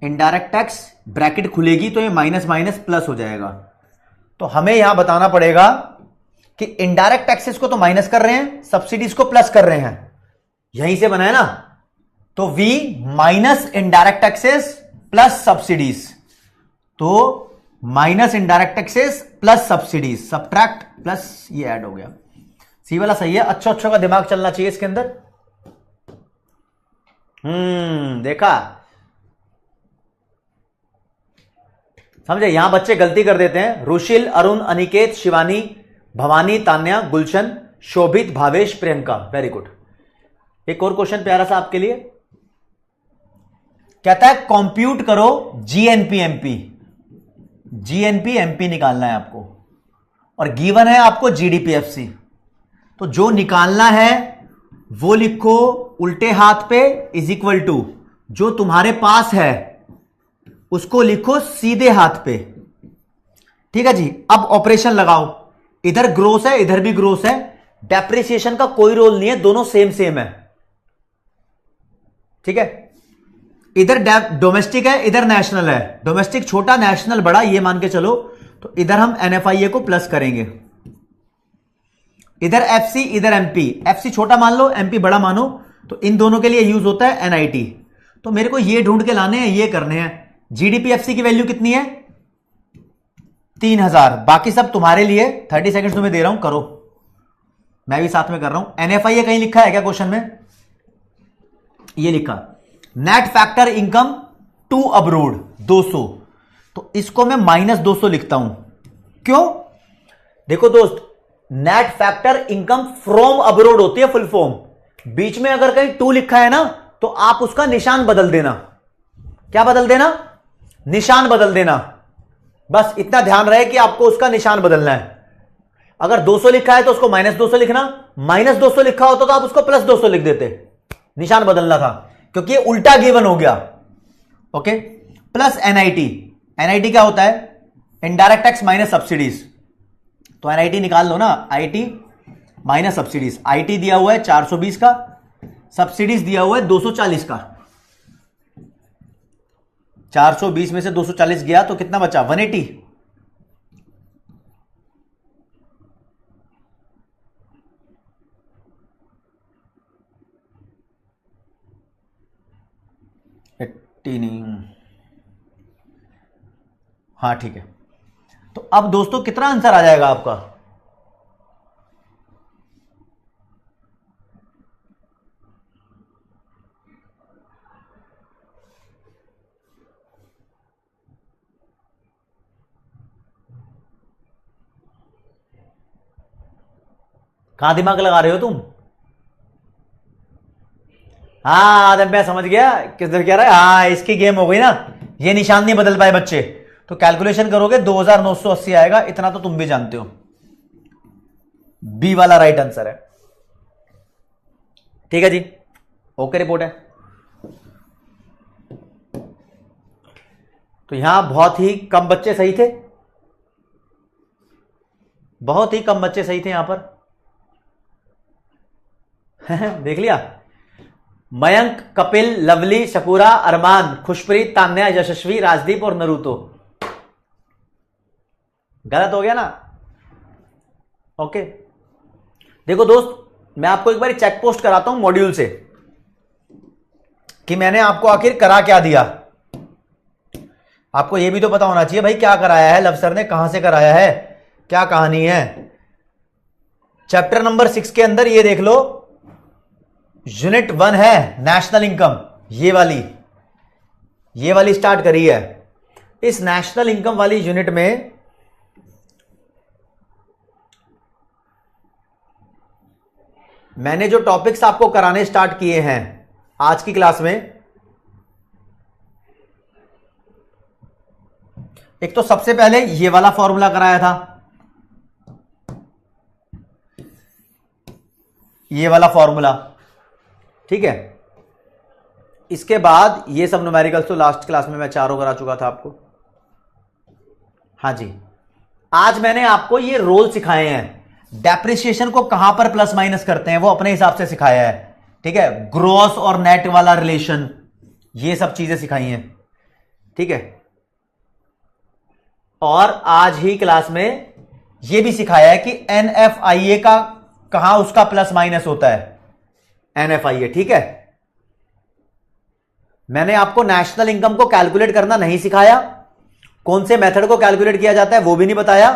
इनडायरेक्ट टैक्स, ब्रैकेट खुलेगी तो ये माइनस माइनस प्लस हो जाएगा। तो हमें यहां बताना पड़ेगा कि इनडायरेक्ट टैक्सेस को तो माइनस कर रहे हैं, सब्सिडीज को प्लस कर रहे हैं, यहीं से बना है ना। तो V minus indirect taxes plus subsidies, तो minus indirect taxes plus subsidies, subtract plus ये ऐड हो गया। सी वाला सही है। अच्छा का दिमाग चलना चाहिए इसके अंदर। देखा, समझे। यहां बच्चे गलती कर देते हैं। रुशिल, अरुण, अनिकेत, शिवानी, भवानी, तान्या, गुलशन, शोभित, भावेश, प्रियंका। Very good. एक और क्वेश्चन प्यारा सा आपके लिए, कहता है कंप्यूट करो जीएनपीएमपी। जीएनपीएमपी निकालना है आपको और गिवन है आपको जीडीपीएफसी। तो जो निकालना है वो लिखो उल्टे हाथ पे, इज इक्वल टू जो तुम्हारे पास है उसको लिखो सीधे हाथ पे। ठीक है जी। अब ऑपरेशन लगाओ, इधर ग्रोस है इधर भी ग्रोस है, डेप्रिसिएशन का कोई रोल नहीं है, दोनों सेम सेम है। ठीक है, इधर डोमेस्टिक है इधर नेशनल है, डोमेस्टिक छोटा नेशनल बड़ा, ये मान के चलो। तो इधर हम एनएफआईए को प्लस करेंगे, इधर एफसी इधर एमपी, एफसी छोटा मान लो एमपी बड़ा मानो, तो इन दोनों के लिए यूज होता है एनआईटी। तो मेरे को ये ढूंढ के लाने हैं, ये करने हैं। जीडीपीएफसी की वैल्यू कितनी है, 3000। बाकी सब तुम्हारे लिए 30 सेकंड्स तुम्हें दे रहा हूं, करो, मैं भी साथ में कर रहा हूं। एनएफआईए कहीं लिखा है क्या क्वेश्चन में, ये लिखा net factor income to abroad 200, तो इसको मैं -200 लिखता हूं। क्यों, देखो दोस्त, net factor income from abroad होती है फुल फॉर्म, बीच में अगर कहीं 2 लिखा है ना तो आप उसका निशान बदल देना। क्या बदल देना? निशान बदल देना। बस इतना ध्यान रहे कि आपको उसका निशान बदलना है। अगर 200 लिखा है तो उसको -200 लिखना, -200 लिखा होता तो आप उसको +200 लिख देते। निशान बदलना था क्योंकि ये उल्टा गिवन हो गया। Okay, plus NIT. एनआईटी क्या होता है? Indirect tax minus subsidies. तो एनआईटी निकाल लो ना, आईटी माइनस सब्सिडीज। आईटी दिया हुआ है 420 का, सब्सिडीज दिया हुआ है 240 का। 420 में से 240 गया तो कितना बचा? 180। नहीं, हाँ ठीक है। तो अब दोस्तों कितना आंसर आ जाएगा आपका? कहां दिमाग लगा रहे हो तुम? हाँ आदम, मैं समझ गया किधर कह रहा है। हाँ, इसकी गेम हो गई ना, ये निशान नहीं बदल पाए बच्चे, तो कैलकुलेशन करोगे 2980 आएगा। इतना तो तुम भी जानते हो। बी वाला राइट आंसर है। ठीक है जी, ओके रिपोर्ट है। तो यहां बहुत ही कम बच्चे सही थे, बहुत ही कम बच्चे सही थे यहां पर। देख लिया? मयंक, कपिल, लवली, शकूरा, अरमान, खुशप्रीत, तान्या, यशस्वी, राजदीप और नरूतो। गलत हो गया ना? ओके, देखो दोस्त, मैं आपको एक बार चेक पोस्ट कराता हूं मॉड्यूल से कि मैंने आपको आखिर करा क्या दिया। आपको यह भी तो पता होना चाहिए भाई क्या कराया है लव सर ने, कहां से कराया है, क्या कहानी है। चैप्टर नंबर 6 के अंदर ये देख लो, यूनिट 1 है नेशनल इनकम, ये वाली स्टार्ट करी है। इस नेशनल इनकम वाली यूनिट में मैंने जो टॉपिक्स आपको कराने स्टार्ट किए हैं आज की क्लास में, एक तो सबसे पहले ये वाला फॉर्मूला कराया था, ये वाला फॉर्मूला, ठीक है। इसके बाद ये सब न्यूमेरिकल्स तो लास्ट क्लास में मैं चारों करा चुका था आपको। हाँ जी, आज मैंने आपको ये रोल सिखाए हैं। डेप्रिसिएशन को कहां पर प्लस माइनस करते हैं वो अपने हिसाब से सिखाया है, ठीक है। ग्रॉस और नेट वाला रिलेशन, ये सब चीजें सिखाई हैं, ठीक है। और आज ही क्लास में ये भी सिखाया है कि एनएफआईए का कहां उसका प्लस माइनस होता है, एनएफआईए, ठीक है। मैंने आपको नेशनल इनकम को कैलकुलेट करना नहीं सिखाया, कौन से मेथड को कैलकुलेट किया जाता है वो भी नहीं बताया,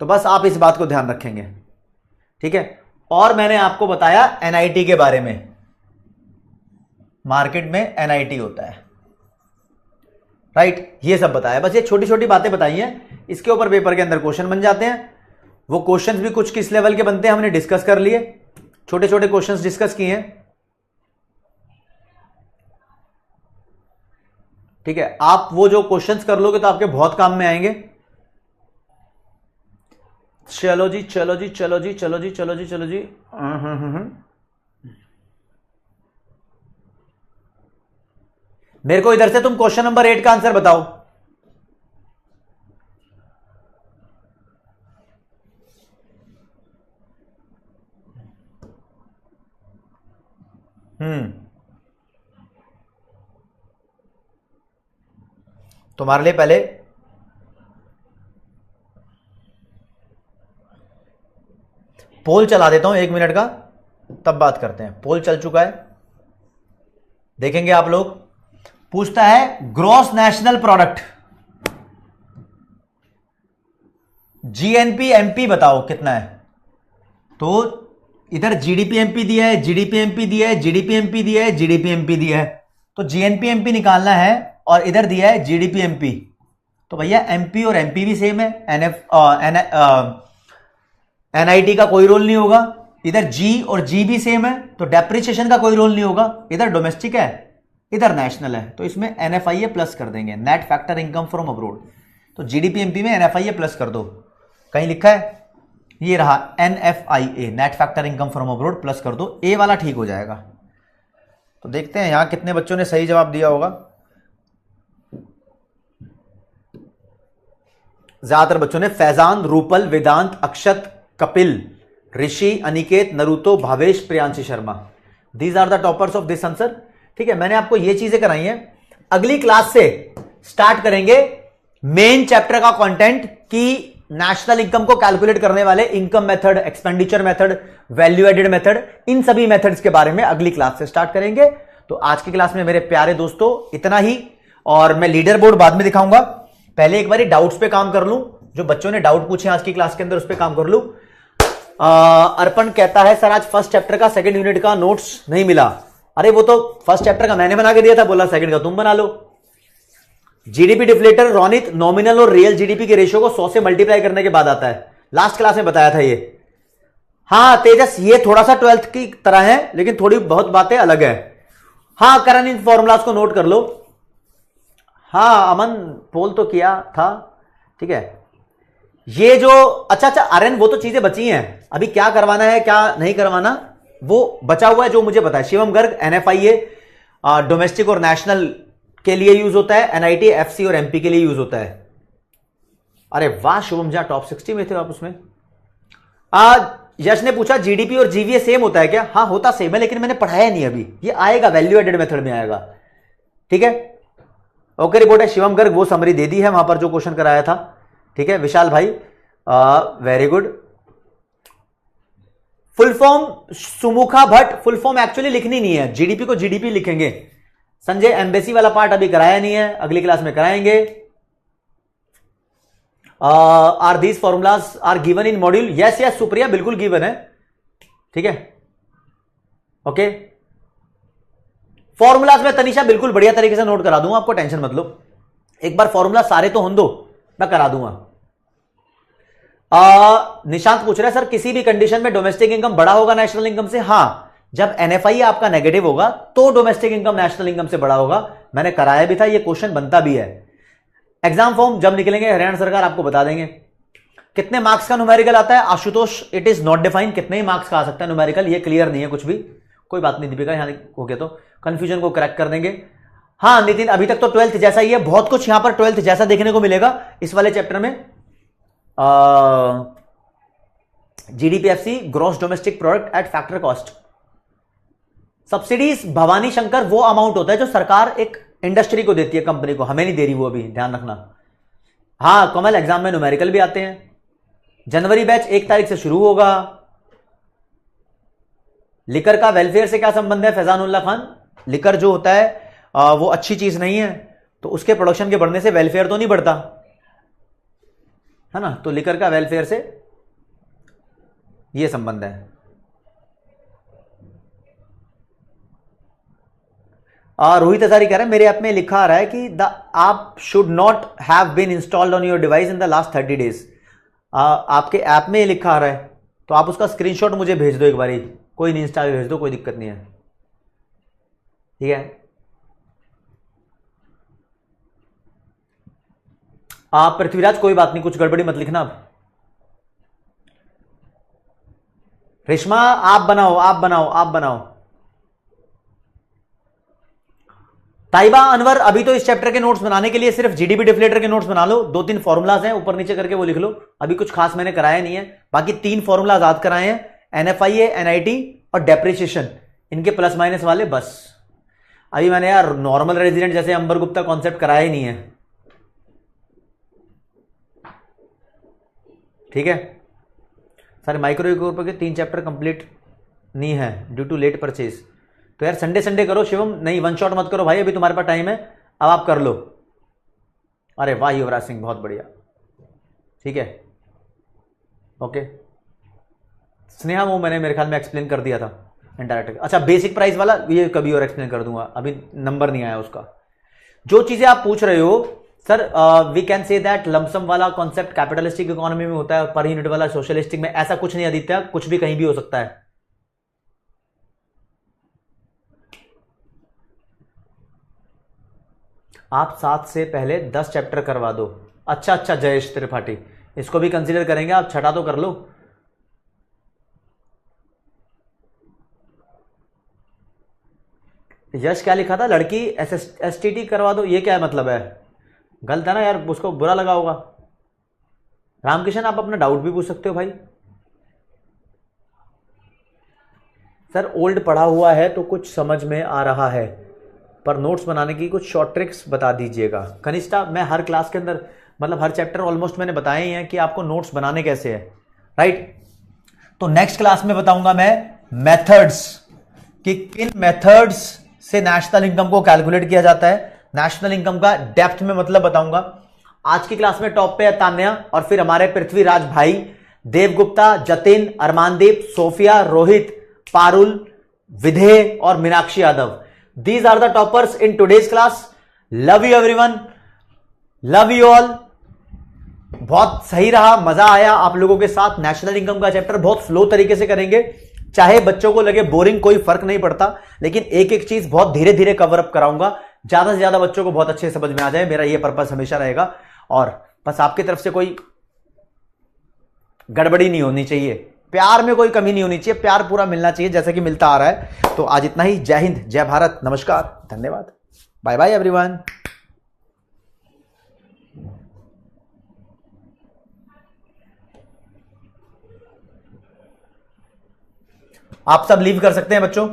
तो बस आप इस बात को ध्यान रखेंगे, ठीक है। और मैंने आपको बताया एनआईटी के बारे में, मार्केट में एनआईटी होता है, राइट, ये सब बताया। बस ये छोटी छोटी बातें बताई हैं, इसके ऊपर पेपर के अंदर क्वेश्चन बन जाते हैं। वो क्वेश्चंस भी कुछ किस लेवल के बनते हैं हमने डिस्कस कर लिए, छोटे छोटे क्वेश्चंस डिस्कस किए हैं, ठीक है। आप वो जो क्वेश्चंस कर लोगे तो आपके बहुत काम में आएंगे। चलो जी चलो जी चलो जी चलो जी चलो जी चलो जी। मेरे को इधर से तुम क्वेश्चन नंबर 8 का आंसर बताओ। तुम्हारे लिए पहले पोल चला देता हूं 1 मिनट का, तब बात करते हैं। पोल चल चुका है, देखेंगे आप लोग। पूछता है gross national product, GNP MP बताओ कितना है। तो इधर जीडीपी एमपी दिया है, जीडीपी एमपी दिया है, जीडीपी एमपी दिया है, जीडीपी एमपी दिया है। तो जीएनपी एमपी निकालना है और इधर दिया है जीडीपी एमपी। तो भैया एमपी और एमपी भी सेम है, एनआईटी का कोई रोल नहीं होगा। इधर जी और जी भी सेम है, तो डेप्रिसिएशन का कोई रोल नहीं होगा। इधर डोमेस्टिक है, इधर नेशनल है तो इसमें एनएफआईए प्लस कर देंगे, net factor income from abroad. तो जीडीपी एमपी में एनएफआईए प्लस कर दो, कहीं लिखा है ये रहा NFIA, net factor income from abroad plus कर दो, ए वाला ठीक हो जाएगा। तो देखते हैं यहां कितने बच्चों ने सही जवाब दिया होगा। ज्यादातर बच्चों ने Faizan, Rupal, Vedant, Akshat, Kapil, Rishi, Aniket, Naruto, Bhavesh, Priyanshi Sharma, these are the toppers of this answer. ठीक है, मैंने आपको ये चीजें कराई हैं। अगली क्लास से स्टार्ट करेंगे मेन चैप्टर का कंटेंट कि नेशनल इनकम को कैलकुलेट करने वाले income method, expenditure method, value added method, इन सभी मेथड्स के बारे में अगली क्लास से स्टार्ट करेंगे। तो आज की क्लास में मेरे प्यारे दोस्तों इतना ही, और मैं लीडर बोर्ड बाद में दिखाऊंगा। पहले एक बार डाउट्स पे काम कर लूं, जो बच्चों ने डाउट पूछे आज की क्लास के अंदर उस पे काम कर लूं। अर्पण कहता है सर आज फर्स्ट चैप्टर का सेकंड यूनिट का नोट्स नहीं मिला। अरे वो तो फर्स्ट चैप्टर का मैंने बना के दिया था, बोला सेकंड का तुम बना लो। जीडीपी डिफ्लेटर रोनित, नॉमिनल और रियल जीडीपी के रेशियो को 100 से मल्टीप्लाई करने के बाद आता है, लास्ट क्लास में बताया था ये। हाँ तेजस, ये थोड़ा सा 12th की तरह है लेकिन थोड़ी बहुत बातें अलग है। हाँ करण, इन फॉर्मूलाज को नोट कर लो। हाँ अमन, पोल तो किया था, ठीक है। ये जो अच्छा आर्यन, वो तो चीजें बची हैं, अभी क्या करवाना है क्या नहीं करवाना वो बचा हुआ है जो मुझे पता है। शिवम गर्ग, एनएफआईए डोमेस्टिक और नेशनल के लिए यूज होता है, एनआईटी, एफसी और एमपी के लिए यूज होता है। अरे वाह शुभम, जहां टॉप 60 में थे आप उसमें। यश ने पूछा जीडीपी और जीवीए सेम होता है क्या? हाँ होता सेम है, लेकिन मैंने पढ़ाया नहीं अभी, ये आएगा वैल्यू एडेड मेथड में आएगा। ठीक है, ओके रिपोर्ट है। शिवम गर्ग वो समरी दे दी है वहां पर जो क्वेश्चन कराया था। ठीक है विशाल भाई, very good. Full form Sumukha Bhatt, full form actually लिखनी नहीं है, जीडीपी को जीडीपी लिखेंगे। संजय, एम्बेसी वाला पार्ट अभी कराया नहीं है, अगली क्लास में कराएंगे। Are these formulas are given in module? Yes yes Supriya, बिल्कुल गिवन है। ठीक है ओके, फॉर्मूलाज में तनिषा बिल्कुल बढ़िया तरीके से नोट करा दूंगा, आपको टेंशन मत लो। एक बार फॉर्मूला सारे तो हों दो, मैं करा दूंगा। निशांत पूछ रहे हैं सर किसी भी कंडीशन में डोमेस्टिक इनकम बड़ा होगा नेशनल इनकम से? हां, जब एनएफआई आपका नेगेटिव होगा तो डोमेस्टिक इनकम नेशनल इनकम से बड़ा होगा। मैंने कराया भी था, ये क्वेश्चन बनता भी है। एग्जाम फॉर्म जब निकलेंगे हरियाणा सरकार आपको बता देंगे। कितने मार्क्स का न्यूमेरिकल आता है? Ashutosh, it is not define, कितने ही मार्क्स का आ सकता है न्यूमेरिकल, ये क्लियर नहीं है कुछ भी। कोई बात नहीं दीपिका, यहां हो गया तो कंफ्यूजन को करेक्ट कर देंगे। हाँ नितिन, अभी तक तो 12th जैसा ही है, बहुत कुछ यहां पर 12th जैसा देखने को मिलेगा इस वाले चैप्टर में। GDPFC, gross domestic product at factor cost. Subsidies Bhavani Shankar वो अमाउंट होता है जो सरकार एक इंडस्ट्री को देती है, कंपनी को, हमें नहीं दे रही वो, अभी ध्यान रखना। हाँ कमल, एग्जाम में न्यूमेरिकल भी आते हैं। जनवरी बैच 1 तारीख से शुरू होगा। लिकर का वेलफेयर से क्या संबंध है? फैजानुल्लाह खान, लिकर जो होता है वो अच्छी चीज नहीं है, तो उसके प्रोडक्शन के बढ़ने से वेलफेयर तो नहीं बढ़ता है ना, तो लिकर का वेलफेयर से ये संबंध है। रोहित हजारी कह रहे हैं मेरे ऐप में लिखा आ रहा है कि the app should not have been installed on your device in the last 30 days. आपके ऐप में लिखा आ रहा है, तो आप उसका स्क्रीनशॉट मुझे भेज दो एक बारी, कोई नहीं, इंस्टा पे भेज दो, कोई दिक्कत नहीं है। ठीक है, आप पृथ्वीराज कोई बात नहीं, कुछ गड़बड़ी मत लिखना। अब रेशमा आप बनाओ, आप बनाओ, आप बनाओ। ताइबा अनवर, अभी तो इस चैप्टर के नोट्स बनाने के लिए सिर्फ जीडीपी डिफ्लेटर के नोट्स बना लो, 2-3 फॉर्मुलाज हैं ऊपर नीचे करके वो लिख लो। अभी कुछ खास मैंने कराया नहीं है, बाकी 3 फॉर्मुलाज याद कराए हैं, एनएफआईए, एनआईटी और डेप्रिसिएशन, इनके प्लस माइनस वाले बस। अभी मैंने यार नॉर्मल रेजिडेंट जैसे अंबर गुप्ता कॉन्सेप्ट कराया ही नहीं है। ठीक है सर, माइक्रो इकोनॉमिक के 3 चैप्टर कंप्लीट नहीं है ड्यू टू लेट परचेज। तो यार संडे संडे करो शिवम, नहीं वन शॉट मत करो भाई, अभी तुम्हारे पास टाइम है, अब आप कर लो। अरे वाह युवराज सिंह, बहुत बढ़िया। ठीक है ओके, स्नेहा वो मैंने मेरे ख्याल में एक्सप्लेन कर दिया था इनडायरेक्ट। अच्छा बेसिक प्राइस वाला ये कभी और एक्सप्लेन कर दूंगा, अभी नंबर नहीं आया उसका। जो चीजें आप पूछ रहे हो sir, we can say that lump sum वाला कॉन्सेप्ट कैपिटलिस्टिक इकोनॉमी में होता है, पर यूनिट वाला सोशलिस्टिक में, ऐसा कुछ नहीं आदित्य, कुछ भी कहीं भी हो सकता है। आप 7 से पहले 10 चैप्टर करवा दो। अच्छा अच्छा जयेश त्रिपाठी, इसको भी कंसीडर करेंगे, आप छठा तो कर लो। यश क्या लिखा था, लड़की एसटीटी करवा दो, ये क्या मतलब है? गलत है ना यार, उसको बुरा लगा होगा। रामकिशन आप अपना डाउट भी पूछ सकते हो भाई। सर ओल्ड पढ़ा हुआ है तो कुछ समझ में आ रहा है, पर नोट्स बनाने की कुछ शॉर्ट ट्रिक्स बता दीजिएगा। कनिष्ठा, मैं हर क्लास के अंदर मतलब हर चैप्टर ऑलमोस्ट मैंने बताए ही हैं कि आपको नोट्स बनाने कैसे है, राइट। तो नेक्स्ट क्लास में बताऊंगा मैं मेथड्स, कि किन मेथड्स से नेशनल इनकम को कैलकुलेट किया जाता है। नेशनल इनकम का डेप्थ में मतलब बताऊंगा। आज की क्लास में टॉप पे है तान्या, और फिर हमारे पृथ्वीराज भाई, देवगुप्ता, जतिन, अरमानदीप, सोफिया, रोहित, पारुल, विधेय और Meenakshi Yadav. These are the toppers in today's class. Love you everyone. Love you all. बहुत सही रहा, मजा आया आप लोगों के साथ। नेशनल इनकम का चैप्टर बहुत स्लो तरीके से करेंगे, चाहे बच्चों को लगे बोरिंग, कोई फर्क नहीं पड़ता, लेकिन एक एक चीज बहुत धीरे धीरे कवर अप कराऊंगा, ज्यादा से ज्यादा बच्चों को बहुत अच्छे समझ में आ जाए, मेरा ये पर्पस हमेशा रहेगा। और बस आपकी तरफ से कोई गड़बड़ी नहीं होनी चाहिए, प्यार में कोई कमी नहीं होनी चाहिए, प्यार पूरा मिलना चाहिए जैसा कि मिलता आ रहा है। तो आज इतना ही। जय हिंद, जय भारत, नमस्कार, धन्यवाद, बाय बाय एवरीवन। आप सब लीव कर सकते हैं बच्चों।